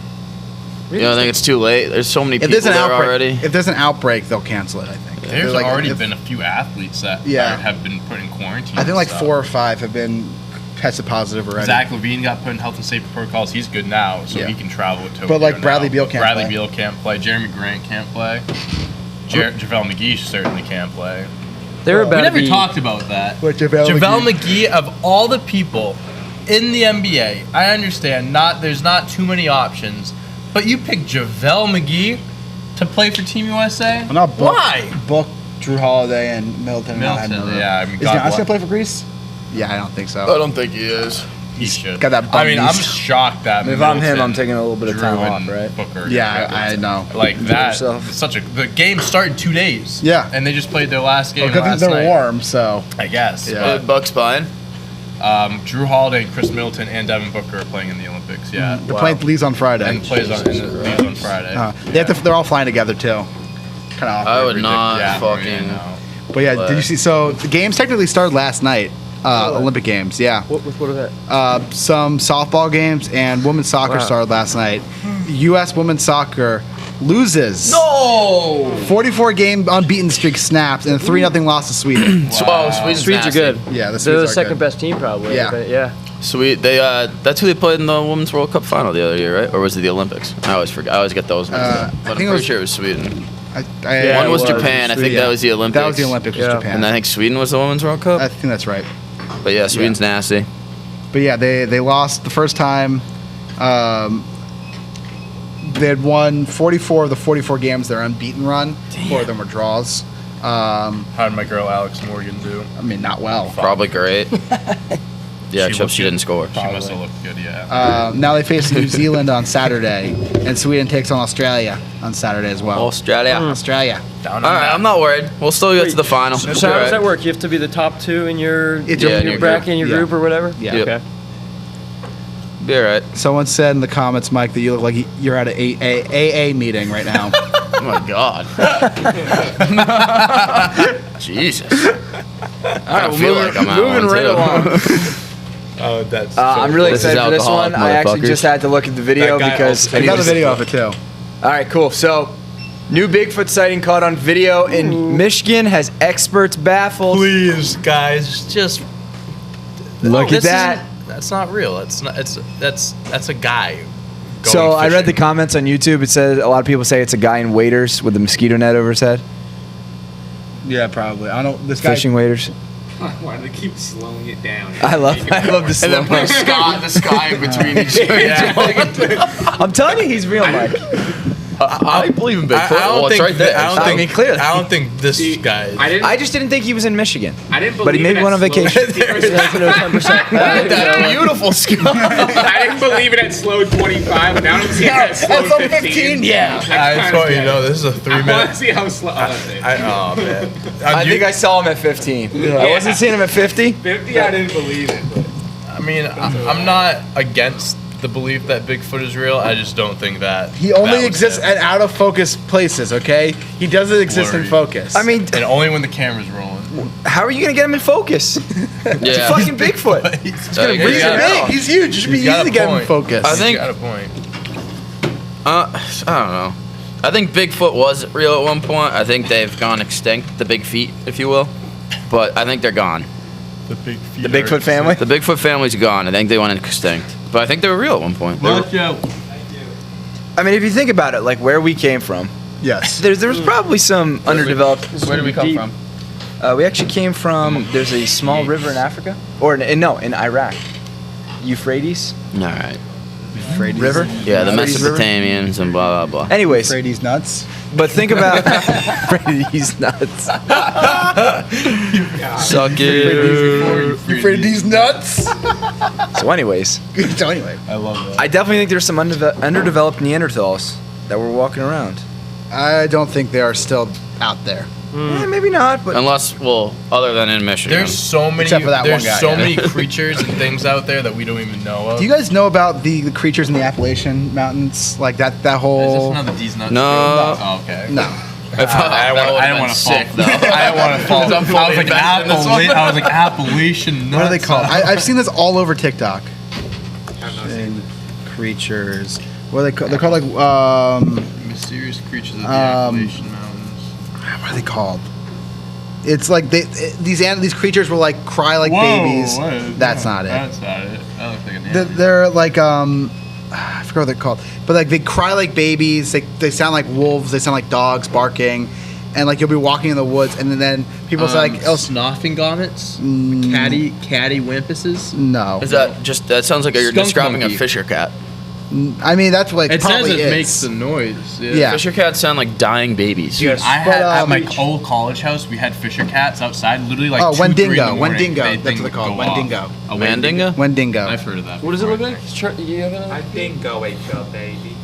You don't think it's too late? There's so many If people there's an there outbreak, already. if there's an outbreak, they'll cancel it. I think. There's They're like, already if- been a few athletes that Yeah. have been put in quarantine. I think and like stuff. 4 or 5 have been tested positive already. Zach Levine got put in health and safety protocols. He's good now, so Yeah. he can travel with Tokyo. But, like, Bradley now. Beal can't Bradley play. Beal can't play. Jeremy Grant can't play. JaVale McGee certainly can't play. They're We about never to be. talked about that. What, JaVale McGee, of all the people in the NBA, I understand there's not too many options, but you pick JaVale McGee to play for Team USA? Well, not book, Why? Book Drew Holiday and Middleton. Middleton, yeah, I mean, Is God Giannis bless. gonna play for Greece? Yeah, I don't think so. I don't think he is. He should. got that bum I mean, I'm beast. shocked that. If I'm him, Middleton, I'm taking a little bit of time Drew, off, and right? Booker. Yeah, I know. Like that. yourself. It's such a. The game started 2 days. Yeah. And they just played their last game Because last they're night. warm, so. I guess. Yeah. Bucks buying. Drew Holiday, and Chris Middleton, and Devin Booker are playing in the Olympics. Yeah. The plane leaves on Friday. And plays on leaves on Friday. They're all flying together too. Kind of awkward. I would not Yeah, fucking. no. But yeah, did you see? So the games technically started last night. Olympic games, yeah. What are that? Some softball games and women's soccer started last night. U.S. women's soccer loses. No. 44-game unbeaten streak snaps and a 3-0 loss to Sweden. Oh, Sweden's Swedes are nasty. good. Yeah, the They're Swedes the are second good. best team probably. Yeah. But yeah. Sweet. They that's who they played in the Women's World Cup final the other year, right? Or was it the Olympics? I always forget. I always get those mixed up. But I I'm think it pretty was- sure it was Sweden. Yeah, One it was was. Japan. I think that was the Olympics. That was the Olympics. Was Yeah. Japan. And I think Sweden was the Women's World Cup. I think that's right. But yeah, Sweden's nasty. But yeah, they lost the first time. They had won 44 of the 44 games. Their unbeaten run. 4 of them were draws. How did my girl Alex Morgan do? I mean, not well. Probably great. Yeah, She except looked she good. didn't score. She must have looked good, yeah. Now they face New Zealand on Saturday, and Sweden takes on Australia on Saturday as well. Australia. Australia. Down All right, I'm not worried. We'll still get to the final. So how does that work? You have to be the top 2 in your, It's Yeah, your- in your bracket, in your Yeah. group or whatever? Yeah. Yep. Okay. Be all right. Someone said in the comments, Mike, that you look like you're at a AA meeting right now. Oh my god. Jesus. I don't feel like I'm at moving one right too. along. Oh, that's. I'm really This is excited for this alcoholic, one. I actually motherfuckers. just had to look at the video That guy because also I got the video of it too. All right, cool. So, new Bigfoot sighting caught on video in Michigan has experts baffled. Please, guys, just Look at This that. isn't- That's not real. That's not. That's a guy. Going So I read the fishing. comments on YouTube. It said a lot of people say it's a guy in waders with a mosquito net over his head. Yeah, probably. I don't. This guy. Fishing waders. Why do they keep slowing it down? I love the slow And then put the sky in between each other. I'm telling you, he's real, Mike. I believe in Bigfoot. I don't Well, it's think. right there. I don't I think. mean, clearly. I don't think this guy. I just didn't think he was in Michigan. I didn't believe But he maybe it went on at slow vacation. 50%. That beautiful sky. I didn't believe it at slow 25. Now I'm seeing it at slow 15. Yeah. I just want you to know this is a I want 3-minute. to see how slow. Oh, that's it. Oh man. I think I saw him at 15. I wasn't seeing him at 50. 50, I didn't believe it. But I mean, I'm not against the belief that Bigfoot is real. I just don't think that He that only was exists him. at out of focus places. Okay, he doesn't exist in Blurry. focus. I mean, and only when the camera's rolling. how are you gonna get him in focus? It's Yeah. fucking Bigfoot. he's I big. got He's huge. It should be He's easy got to a get him in point. focus. I think- Got a point. I don't know. I think Bigfoot was real at one point. I think they've gone extinct, the big feet, if you will. But I think they're gone. The big feet. The Bigfoot family. The Bigfoot family's gone. I think they went extinct. But I think they were real at one point. They were- I mean, if you think about it, like where we came from, Yes. there was probably some underdeveloped. Where did we come from? We actually came from. There's a small river in Africa, or in Iraq, Euphrates All right. River. Yeah, the Euphrates River? Mesopotamians and blah, blah, blah. Anyways, Brady's nuts. but think about Brady's nuts. Suck it. Brady's nuts. So, anyways, So anyway, I love that. I definitely think there's some underdeveloped Neanderthals that were walking around. I don't think they are still out there. Maybe not, but Unless, well, other than in Michigan. There's so many. Except for that there's one guy, so yeah. many creatures and things out there that we don't even know of. Do you guys know about the creatures in the Appalachian Mountains? Like that Is this whole. another D's nuts? No. Oh, okay. No. I didn't want to fall. sick, though. I didn't want to fall. I'm I was like invested in this one. I was like Appalachian nuts. What are they called? I've seen this all over TikTok. I'm not seeing And creatures. What are they called? They're called like Mysterious creatures of the Um, Appalachian Mountains. what are they called? It's like these creatures will like cry like babies. That's not it. That's not it. That looks like an They're like I forgot what they're called, but like they cry like babies. They sound like wolves. They sound like dogs barking, and like you'll be walking in the woods, and then people say like, "Oh, Snoffing gommets? Catty wimpuses? no." Is that just, that sounds like you're Skunk describing monkey. a fisher cat. I mean, that's what It says probably it is. makes the noise. Yeah. Fisher cats sound like dying babies. Dude, I But, had at my Beach. old college house, we had Fisher cats outside, literally like Oh, 2, 3 in the Wendigo. morning. Wendigo. They That's think what they're called. go off. Wendigo. A Mandingo? Wendigo. I've heard of that. What does it before. look like? You have it? I think go HL, baby.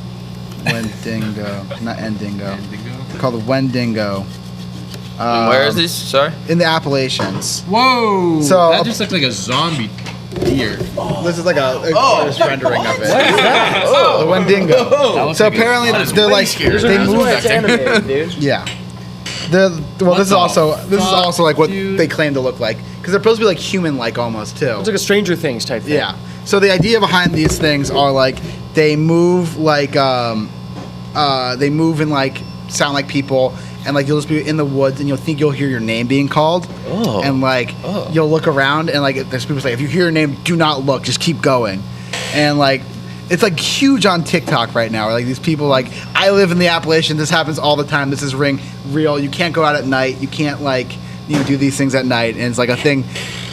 Wendigo. Not Endingo. Wendigo? Called the Wendigo. And where is this? Sorry? In the Appalachians. Whoa! So- that just looked like a zombie deer. This is like a artist rendering of it. The Wendigo. looks So like a- apparently that is they're way like scarier. they That's move. why it's animated, dude. Yeah. Well, this is the also like what dude? they claim to look like because they're supposed to be like human-like almost too. It's like a Stranger Things type thing. Yeah. So the idea behind these things are like they move like they move and like sound like people, and like you'll just be in the woods and you'll think you'll hear your name being called, and like you'll look around and like there's people say if you hear your name, do not look, just keep going, and like it's like huge on TikTok right now. Like these people like I live in the Appalachians. This happens all the time. This is real. You can't go out at night. You can't like do these things at night, and it's like a thing.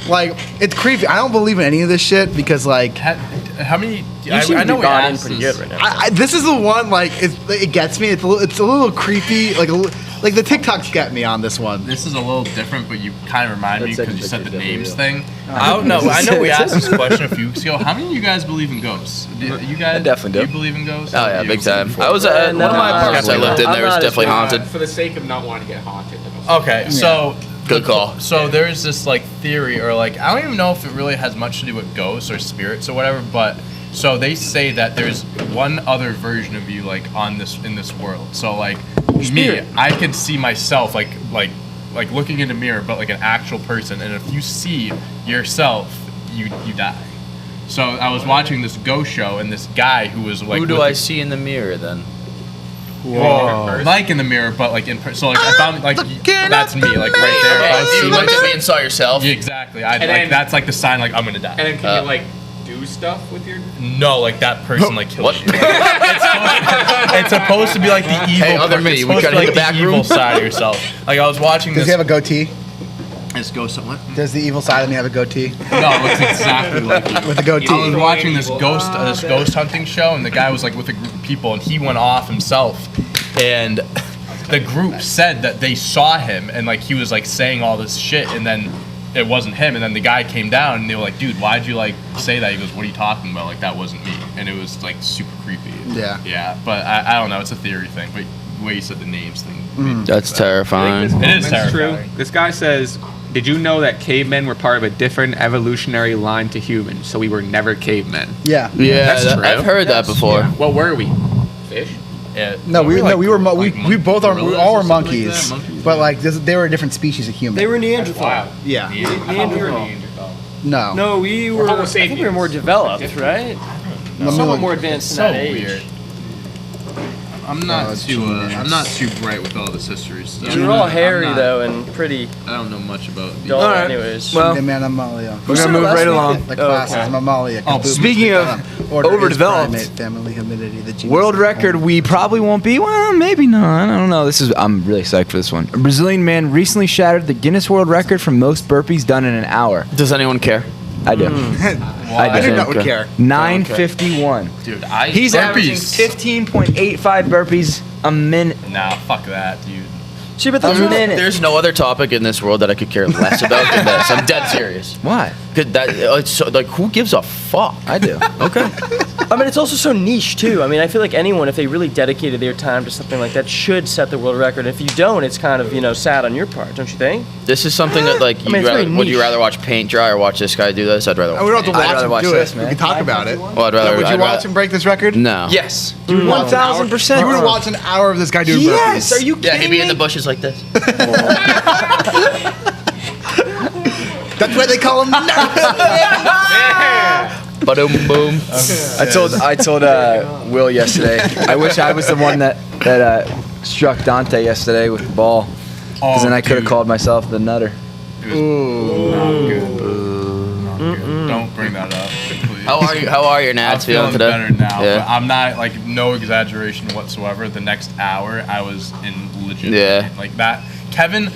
Like it's creepy. I don't believe in any of this shit because like How many? You seem I to know be we bought in asked pretty this- good right now. this is the one like it gets me. It's a little creepy. Like the TikToks get me on this one. This is a little different, but you kind of remind me That's because you said the definitely names real. thing. I don't know. I know we asked this question a few weeks ago. How many of you guys believe in ghosts? You guys I definitely do. You believe in ghosts? Oh, yeah, You? big time. I was at one of my apartments I lived in, there was definitely haunted. For the sake of not wanting to get haunted. I don't- Okay, so Good call. So there's this like theory, or like I don't even know if it really has much to do with ghosts or spirits or whatever, but so they say that there's one other version of you like in this world. So like me, I can see myself like looking in a mirror, but like an actual person. And if you see yourself, you die. So I was watching this ghost show, and this guy who was like, Who do with I the- see in the mirror then? like in the mirror, but like in so like I found like that's me like right there. If I see You looked at myself- me and saw yourself. Yeah, exactly. I And like then- that's like the sign like I'm gonna die. And then can you like do stuff with your? No, like that person like kills What? you. It's supposed to be like the evil. Hey, other me, it's we supposed to gotta be hit like the the back evil room. side of yourself. Like I was watching Does this. he have a goatee? This ghost. What? Does the evil side of me have a goatee? No, it looks exactly like you. With a goatee. I was watching this ghost hunting show, and the guy was like with a group of people, and he went off himself, and the group said that they saw him, and like he was like saying all this shit, and then it wasn't him, and then the guy came down, and they were like, "Dude, why'd you like say that?" He goes, "What are you talking about? Like that wasn't me," and it was like super creepy. Yeah. Yeah, but I don't know. It's a theory thing, but the way you said the names thing. That's terrifying. It is That's true. terrifying. This guy says, "Did you know that cavemen were part of a different evolutionary line to humans? So we were never cavemen." Yeah. Yeah, That's true. I've heard that before. What were we? Fish? Yeah. No, we like- were like we both are we gorillas all or were something like monkeys, that? Monkeys, but yeah. like they were a different species of human. They were Neanderthal. Wow. Yeah. I thought we were Neanderthal. No. No, we were. Homo I think we were sapiens. more developed, right? Somewhat more advanced So in that age. weird. I'm not too bright with all this history stuff. We were all hairy I'm not- though and pretty I don't know much about these. dull, Alright. anyways. Well, Hey, man, I'm Malia. we're gonna move right along. The classes, Mammalia. Oh, speaking of overdeveloped, family humidity, the genus World of record Homo. we probably won't be. Well, maybe not. I don't know. I'm really psyched for this one. A Brazilian man recently shattered the Guinness World Record for most burpees done in an hour. Does anyone care? I do. I do not Okay. care. 951. Dude, He's averaging burpees. 15.85 burpees a minute. Nah, fuck that, dude. See, but A those are minute. There's no other topic in this world that I could care less about than this. I'm dead serious. Why? Cause that, it's so, like, who gives a fuck? I do. Okay. I mean, it's also so niche too. I mean, I feel like anyone, if they really dedicated their time to something like that, should set the world record. If you don't, it's kind of sad on your part, don't you think? This is something that, like, mean, it's very would you niche. rather watch paint dry or watch this guy do this? I'd rather watch We don't have to paint. watch rather him watch do this, it. man. We can talk about it. Well, I'd rather. Would you I'd watch rather- him break this record? No. Yes. You would watch an hour? 1000%. You would watch an hour of this guy doing Yes. burpees. Are you Yeah, kidding he'd be in me? the bushes like this. That's why they call him. Boom, boom. I told Will yesterday. I wish I was the one that struck Dante yesterday with the ball, because then I could have called myself the nutter. Not good. Don't bring that up, please. How are you? How are your I'm nads feeling feeling today? better now. Yeah. But I'm not like no exaggeration whatsoever. The next hour, I was in legit Yeah. pain. Like that. Kevin,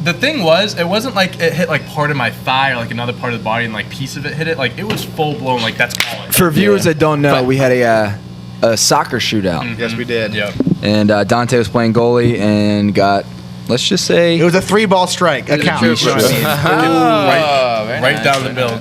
the thing was, it wasn't like it hit like part of my thigh or like another part of the body and like piece of it hit it. Like it was full blown. Like that's all. For viewers that don't know, we had a soccer shootout. Yes, we did. Yep. And Dante was playing goalie and got, let's just say, It was a 3-ball strike. Account. Right down the middle.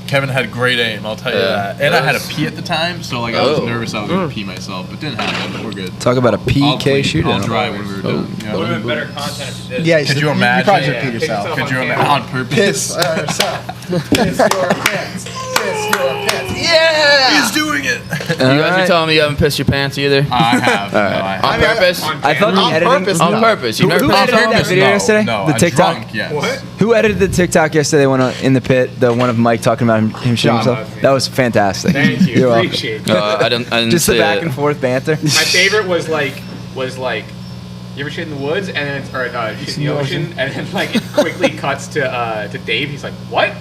Kevin had great aim, I'll tell you that. And I had a pee at the time, so like I was nervous I was gonna pee myself, but didn't happen. But we're good. talk about a I'll PK clean. shootout. I'll dry when we were done. Yeah. Would have been better content if you did. Yeah, Could you imagine? You probably should pee yourself. Could you imagine on purpose? Piss yourself. Piss your pants. Piss your pants. Yeah! He's doing it. You guys are telling me you haven't pissed your pants either? I have. All right. On purpose? I thought the On editing. purpose, On no. purpose. You never Who pissed edited that video yesterday? No, The I'm TikTok? drunk, yes. What? Who edited the TikTok yesterday when in the pit? The one of Mike talking about him shooting John. himself. That was fantastic. Thank you. You're welcome. Appreciate it. I didn't Just the see back it. and forth banter. My favorite was like, you ever shit in the woods and then shit in the ocean and then like it quickly cuts to Dave. He's like, what?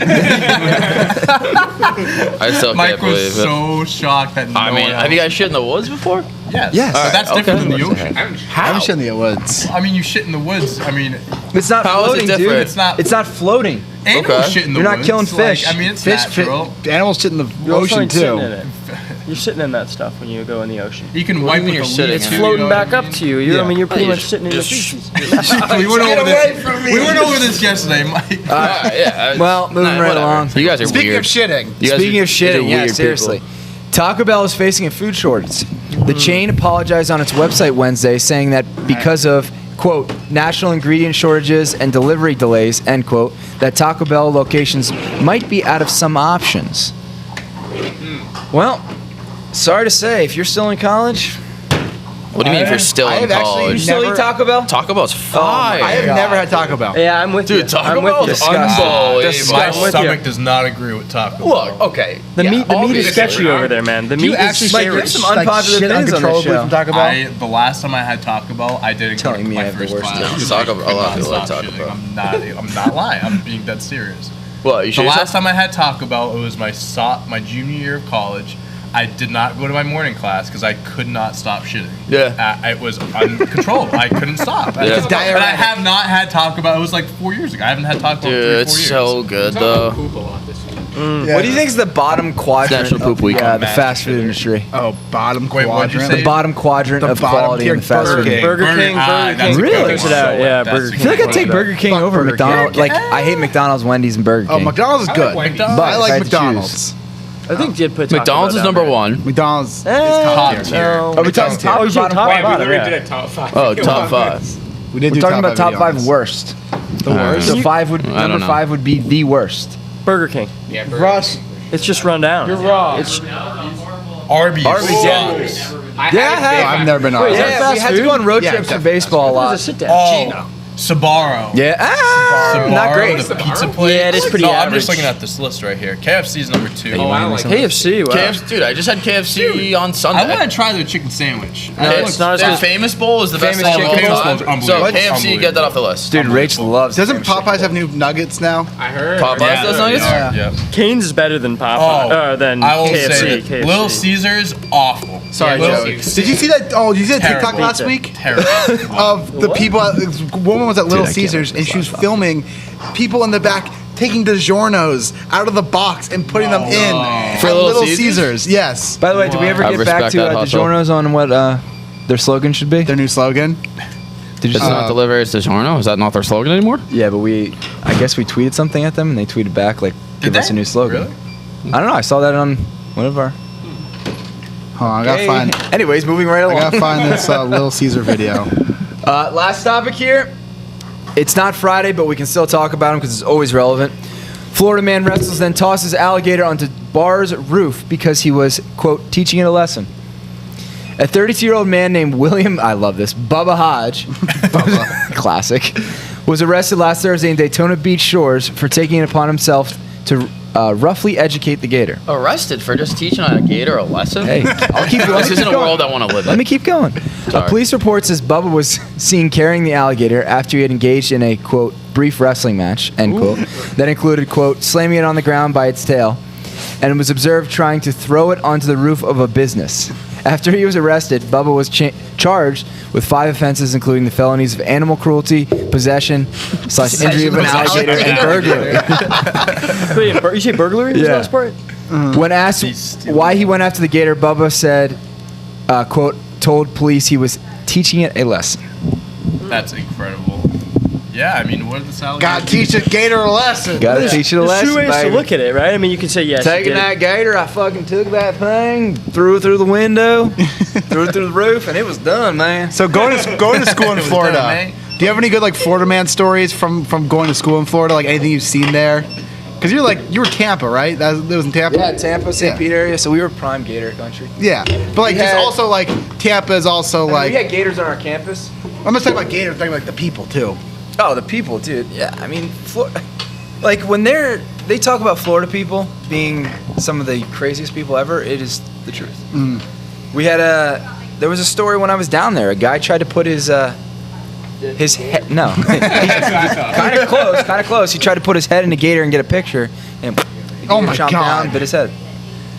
I still Mike can't believe was it. so shocked that no I mean, one have you else- guys shit in the woods before? Yes. Yes. But that's Alright, different okay. than the ocean. I'm shit in the woods. I mean, you shit in the woods. I mean, It's not How is it floating, dude. different? It's not- It's not floating. animals Okay. shit in the You're woods. not killing fish. Like, I mean, it's Fish, natural. animals shit in the You're also ocean sitting in too. it. You're sitting in that stuff when you go in the ocean. You can What do wipe you mean with you're the sitting leaves, in too, it? you Floating know back what I up mean? to you. You're, I mean, you're pretty much sitting in the feces. we went over this. We went over this yesterday, Mike. Yeah. Well, moving right whatever. along. You guys are Speaking weird. of shitting, You guys Speaking are- of these are shitting, yeah, weird seriously. people. Taco Bell is facing a food shortage. The chain apologized on its website Wednesday, saying that because of, quote, national ingredient shortages and delivery delays, end quote, that Taco Bell locations might be out of some options. Well, sorry to say, if you're still in college, What do you mean if you're still I in have actually college? you still Never- eat Taco Bell? Taco Bell's fire. I have never had Taco Bell. Yeah, I'm with you. Dude, Taco I'm with Bell you. is unbelievable. My with stomach you. does not agree with Taco Bell. Look, okay. The meat is obviously. sketchy over there, man. The Do you meat actually is Mike, stay you have some like, unpopular shit opinions on this uncontrollably show. from Taco Bell? The last time I had Taco Bell, I didn't Telling go me to I my have the first worst class. taste. Taco Bell- a lot of people like Stop Taco shitting. Bell. I'm not lying. I'm being dead serious. What, you The sure last time I had Taco Bell, it was my junior year of college. I did not go to my morning class because I could not stop shitting. Yeah. It was uncontrollable. I couldn't stop. Yeah. It's And I diuretic. have not had Taco Bell. It was like 4 years ago. I haven't had Taco Bell in 3 or 4 Dude, it's years. so good, Talk about though. poop a lot this week. What do you think is the bottom quadrant National Poop of Week. the fast food industry? Oh, bottom Wait, what'd you quadrant. say? The bottom quadrant The of bottom quality tier, in the fast Burger food. King. Burger King. that's King a good Really? one. Close it out. Yeah, That's Burger a King. I feel like I'd good take one. Burger King Fuck over Burger McDonald's. King. Like, I hate McDonald's, Wendy's, and Burger King. Oh, McDonald's is I like good. Wendy's. But I if like had to choose- McDonald's. I think you'd put Taco McDonald's Bell is down number there. one. McDonald's is Top top tier. tier. Are we talking top Oh, or you said bottom top Wait, we five? bottom, literally yeah. did a top 5. Oh, top 5. We did We're do talking about top video five on this. worst. The worst. So five would I don't number know. 5 would be the worst. Burger King. Yeah, Russ. It's just run down. You're wrong. It's Arby's. Arby's, sucks. I've never been on. Wait, is that Yeah, fast we had to food? go on road Yeah, trips for definitely. baseball a What lot. is a sit down? Oh, Sbarro. Yeah, Sbarro, not great. the pizza place. Yeah, it is pretty No, I'm average. just looking at this list right here. KFC is number 2. Oh, I don't like KFC. Wow. KFC, dude, I just had KFC on Sunday. I want to try their chicken sandwich. No, it's not as Their good. Famous Bowl is the best Famous thing of chicken all bowl time. is So unbelievable. KFC, get that off the list. Dude, Rachel loves. Doesn't Famous Popeyes have new nuggets now? I heard. Popeyes does nuggets? Yeah. Cane's is better than Popeye. Than I will KFC. say KFC. Little Caesars, awful. Sorry, Little Joe. Caesars. Did you see that? Oh, did you see that TikTok Terrible. last week Terrible. of the people? A woman was at Little I can't Caesars and she was filming people in the back taking DiGiorno's out of the box and putting them in For at Little Little Caesars? Caesars. Yes, By the way, did we ever I get back respect to that hustle. DiGiorno's on what their slogan should be? their new slogan. Did you It's not delivered, it's DiGiorno. Is that not their slogan anymore? Yeah, but I guess we tweeted something at them and they tweeted back like, give us a new slogan. Really? I don't know. I saw that on one of our. Hold on, I gotta find. Anyways, moving right I along. gotta find this Little Caesar video. Last topic here. It's not Friday, but we can still talk about him because it's always relevant. Florida man wrestles, then tosses alligator onto bar's roof because he was, quote, teaching it a lesson. A 32-year-old man named William, I love this, Bubba Hodge, classic, was arrested last Thursday in Daytona Beach shores for taking it upon himself to roughly educate the gator. Arrested for just teaching a gator a lesson? Hey, I'll keep going. This isn't a world I want to live in. Let me keep going. Sorry. A police report says Bubba was seen carrying the alligator after he had engaged in a, quote, brief wrestling match, end quote, that included, quote, slamming it on the ground by its tail, and was observed trying to throw it onto the roof of a business. After he was arrested, Bubba was charged with 5 offenses, including the felonies of animal cruelty, possession / injury of an alligator, and burglary. Wait, you say burglary? Was Yeah. the last part? When asked why he went after the gator, Bubba said, quote, told police he was teaching it a lesson. That's incredible. Yeah, I mean, what are the alligators? Gotta teach a gator a lesson. Gotta teach it a There's lesson, two ways baby. to look at it, right? I mean, you could say yes. Taking that gator, I fucking took that thing, threw it through the window, threw it through the roof, and it was done, man. So going to school in Florida. Do you have any good like Florida man stories from going to school in Florida? Like anything you've seen there? Because you were Tampa, right? That was in Tampa. Yeah, Tampa, St. Yeah. Pete area. So we were prime gator country. Yeah, but like We there's had- also like Tampa is also like we had gators on our campus. I'm not talking about gators, I'm talking about like the people too. Oh, the people, dude. Yeah, I mean, like when they talk about Florida people being some of the craziest people ever, it is the truth. We had there was a story when I was down there. A guy tried to put his head, no, kind of close. He tried to put his head in a gator and get a picture, and the Oh gator my chomped God. down, bit his head.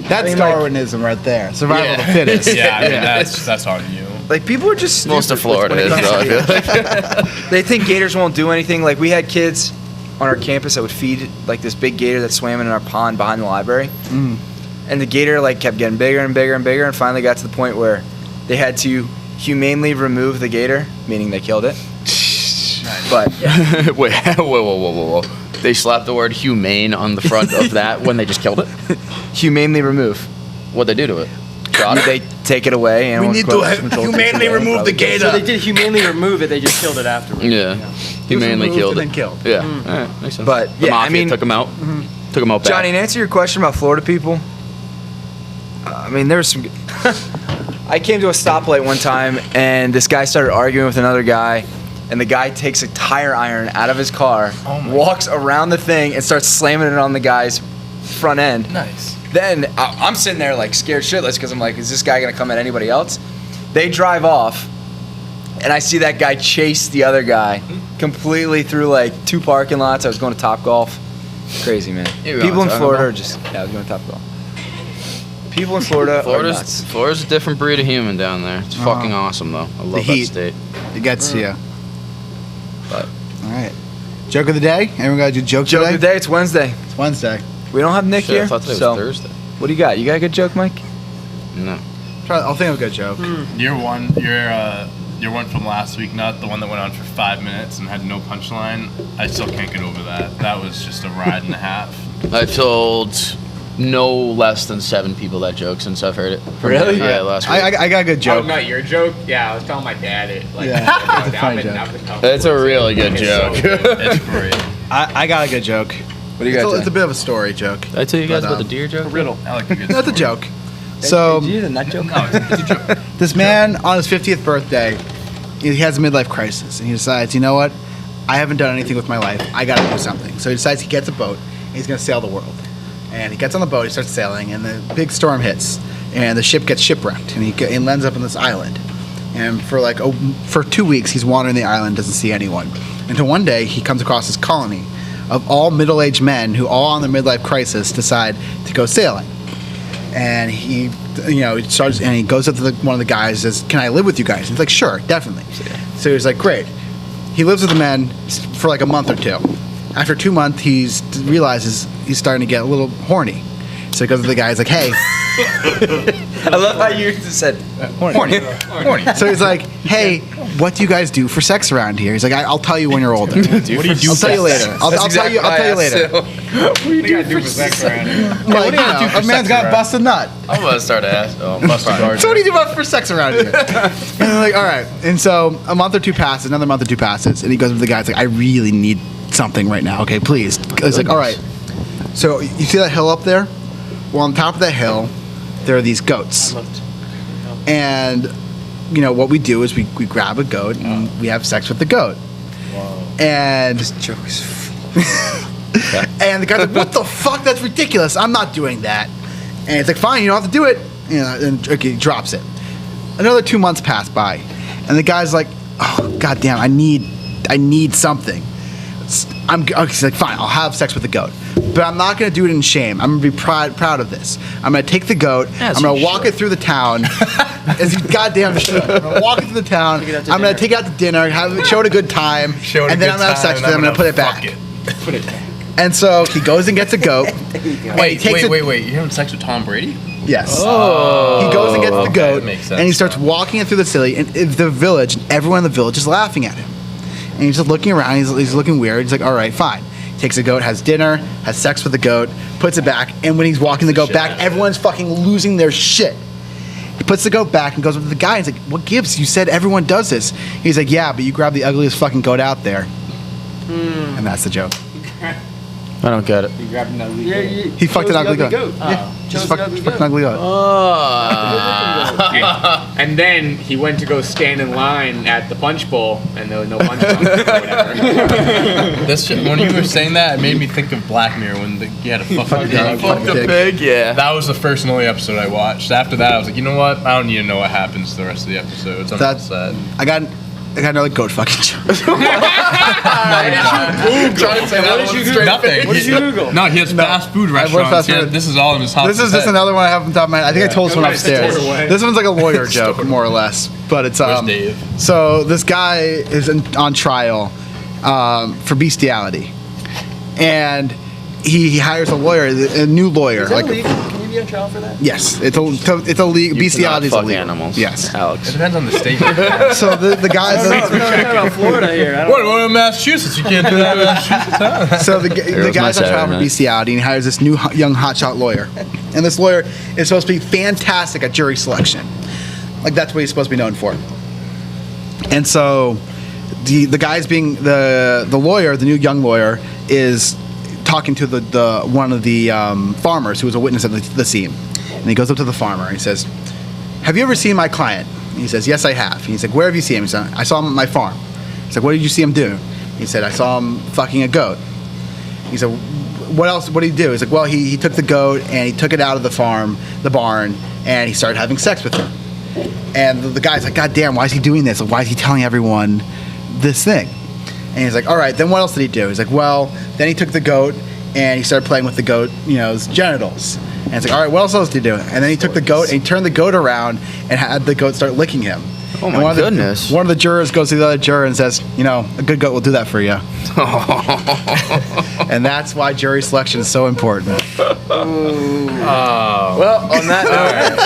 That's mean, like- Darwinism right there. Survival of the fittest. Yeah, I mean, that's on you. Like people are just stupid Most of Florida when it is, comes though, I to feel it. They think gators won't do anything. Like we had kids on our campus that would feed like this big gator that swam in our pond behind the library, and the gator like kept getting bigger and bigger and bigger, and finally got to the point where they had to humanely remove the gator, meaning they killed it. But Wait, whoa. They slapped the word humane on the front of that when they just killed it? humanely remove. What'd they do to it? They take it away. We need to humanely remove the gator. So they did humanely remove it. They just killed it afterwards. Yeah. Humanely removed killed and it. then killed. Yeah. All right, makes sense. But, the yeah, I mafia mean- took them out. Took them out back. Johnny, to answer your question about Florida people, I mean, there was some. I came to a stoplight one time, and this guy started arguing with another guy, and the guy takes a tire iron out of his car, walks around the thing, and starts slamming it on the guy's front end. Nice. Then I'm sitting there like scared shitless because I'm like, is this guy gonna come at anybody else? They drive off, and I see that guy chase the other guy completely through like 2 parking lots. I was going to Topgolf. Crazy, man. You were People on in Florida Topgolf? are just I was going to Topgolf. People in Florida are nuts. Florida's a different breed of human down there. It's fucking awesome though. I love that heat. state. It gets to you. But All right. Joke of the day. Everyone got to do jokes Joke today. of the day. It's Wednesday. It's Wednesday. We don't have Nick shit, here. I thought today so was Thursday. what do you got? You got a good joke, Mike? No. I'll think of a good joke. Your one from last week, not the one that went on for 5 minutes and had no punchline. I still can't get over that. That was just a ride and a half. I've told no less than 7 people that joke since I've heard it. Really? Yeah, last week. I got a good Oh, joke. not your joke? Yeah, I was telling my dad it. Like, Yeah. down It's a funny in joke. Appalachian. That's a really good It's joke. so good. It's great. I got a good joke. What do you got? It's a bit of a story joke. Did I tell you guys But, about the deer joke? I like a good That's a story. joke. So Did you do the nut joke? No, it's a joke. this man on his 50th birthday, he has a midlife crisis, and he decides, you know what? I haven't done anything with my life. I got to do something. So he decides he gets a boat, and he's going to sail the world. And he gets on the boat, he starts sailing, and the big storm hits, and the ship gets shipwrecked, and he ends up on this island. And for 2 weeks, he's wandering the island, doesn't see anyone. Until one day, he comes across this colony of all middle-aged men who, all on their midlife crisis, decide to go sailing. And he starts, and he goes up to one of the guys and says, "Can I live with you guys?" And he's like, "Sure, definitely." So he's like, "Great." He lives with the men for like a month or two. After 2 months, he realizes he's starting to get a little horny. So he goes to the guy, he's like, "Hey." I love how you just said Horny. So he's like, "Hey, what do you guys do for sex around here?" He's like, "I'll tell you when you're older." What do you do? I'll tell you later. I'll tell you later. What do you gotta do for sex around here? Like, a man's got a busted nut. I'm about to start to ask. Oh, busted guard. So what do you do about for sex around here? And they're like, all right. And so a month or two passes, another month or two passes, and he goes to the guy. It's like, I really need something right now. Okay, please. He's like, all right. So you see that hill up there? Well, on top of that hill, there are these goats. And what we do is we grab a goat and we have sex with the goat. And joke is and the guy's like, what the fuck? That's ridiculous. I'm not doing that. And it's like, fine, you don't have to do it. And okay, he drops it. Another 2 months pass by. And the guy's like, oh, goddamn, I need something. He's like, fine, I'll have sex with the goat. But I'm not going to do it in shame. I'm going to be proud of this. I'm going to take the goat. I'm going to walk it through the town. As you goddamn should. I'm going to walk it through the town. I'm going to take it out to dinner, show it a good time. And then I'm going to have sex with it. I'm going to put it back. And so he goes and gets a goat. Wait. You're having sex with Tom Brady? Yes. Oh. He goes and gets the Okay, goat, that makes sense and he starts walking it through the city, and the village, and everyone in the village is laughing at him. And he's just looking around. He's looking weird. He's like, all right, fine. Takes a goat, has dinner, has sex with the goat, puts it back, and when he's walking the goat back, everyone's fucking losing their shit. He puts the goat back and goes up to the guy and he's like, what gives? You said everyone does this. He's like, yeah, but you grabbed the ugliest fucking goat out there. And that's the joke. I don't get it. You grabbed an ugly Yeah, goat. He fucked an ugly goat. Yeah, Just chose the fucked ugly an goat. ugly goat. And then he went to go stand in line at the punch bowl, and there was no punch bowl or whatever. When you were saying that, it made me think of Black Mirror when you had a fucking dog. Fuck the Pig, yeah. That was the first and only episode I watched. After that, I was like, you know what? I don't need to know what happens to the rest of the episodes. I'm That's sad. I got another goat fucking joke. Nothing. What did you Google? No, he has fast food I have restaurants. fast food. Yeah, this is all in his house. This is just another one I have on top of my head. I think I told this one upstairs. This one's like a lawyer joke, more or less. But it's Where's Dave? So this guy is on trial for bestiality, and he hires a lawyer, a new lawyer. Is that Like, illegal? Can you be on trial for that? yes, it's illegal. Bestiality is fuck illegal. animals. Yes. Alex. It depends on the state. So the guy. We're talking about Florida here. I don't What in Massachusetts? You can't do that in Massachusetts. So the was guy's my on trial Saturday for night. bestiality, and he hires this new young hotshot lawyer. And this lawyer is supposed to be fantastic at jury selection. Like, that's what he's supposed to be known for. And so the guy's being the lawyer, the new young lawyer, is talking to the one of the farmers who was a witness at the scene. And he goes up to the farmer and he says, have you ever seen my client? And he says, yes, I have. And he's like, where have you seen him? He said, I saw him at my farm. He's like, what did you see him do? He said, I saw him fucking a goat. He said, what else? What did he do? He's like, well, he took the goat and he took it out of the barn, and he started having sex with her. And the guy's like, God damn, why is he doing this? Like, why is he telling everyone this thing? And he's like, all right, then what else did he do? He's like, well, then he took the goat and he started playing with the goat, his genitals. And it's like, all right, what else did he do? And then he took the goat and he turned the goat around and had the goat start licking him. Oh And my goodness. One of the jurors goes to the other juror and says, a good goat will do that for you. And that's why jury selection is so important. Well, on that note,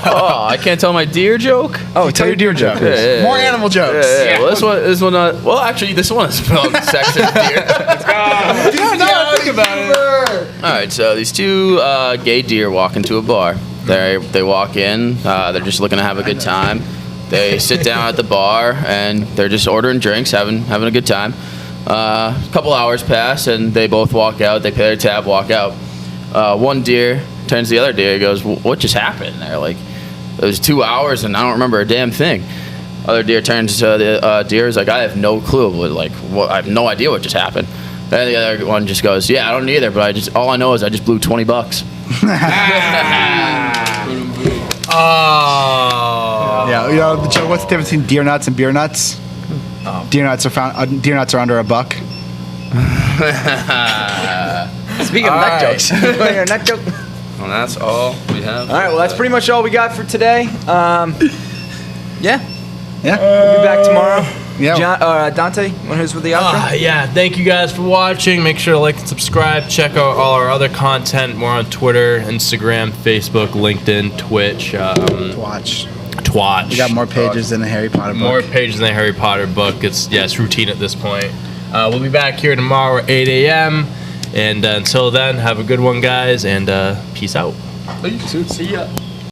Oh, I can't tell my deer joke? Oh, tell your deer joke. Yeah. More animal jokes. Yeah. Well, this one not. Well, actually, this one is about sex and deer. Think about it. All right, so these two gay deer walk into a bar. They walk in. They're just looking to have a good time. They sit down at the bar and they're just ordering drinks, having a good time. A couple hours pass and they both walk out. They pay their tab, walk out. One deer turns to the other deer. He goes, "What just happened?" They're like, "It was 2 hours and I don't remember a damn thing." Other deer turns to the deer. Is like, "I have no clue. I have no idea what just happened." And the other one just goes, "Yeah, I don't either. But all I know is I just blew $20." Oh. Yeah, the joke. What's the difference between deer nuts and beer nuts? Deer nuts are found. Deer nuts are under a buck. speaking of nut jokes, you want your nut joke? Well, that's all we have. All right, well, that's pretty much all we got for today. Yeah, Yeah. we'll be back tomorrow. Yeah. Dante, who's with the outro? Yeah, thank you guys for watching. Make sure to like and subscribe. Check out all our other content. We're on Twitter, Instagram, Facebook, LinkedIn, Twitch, Watch. Twatch. We got more pages than the Harry Potter book. More pages in the Harry Potter book. It's routine at this point. We'll be back here tomorrow at 8 a.m. And until then, have a good one, guys, and peace out. See ya.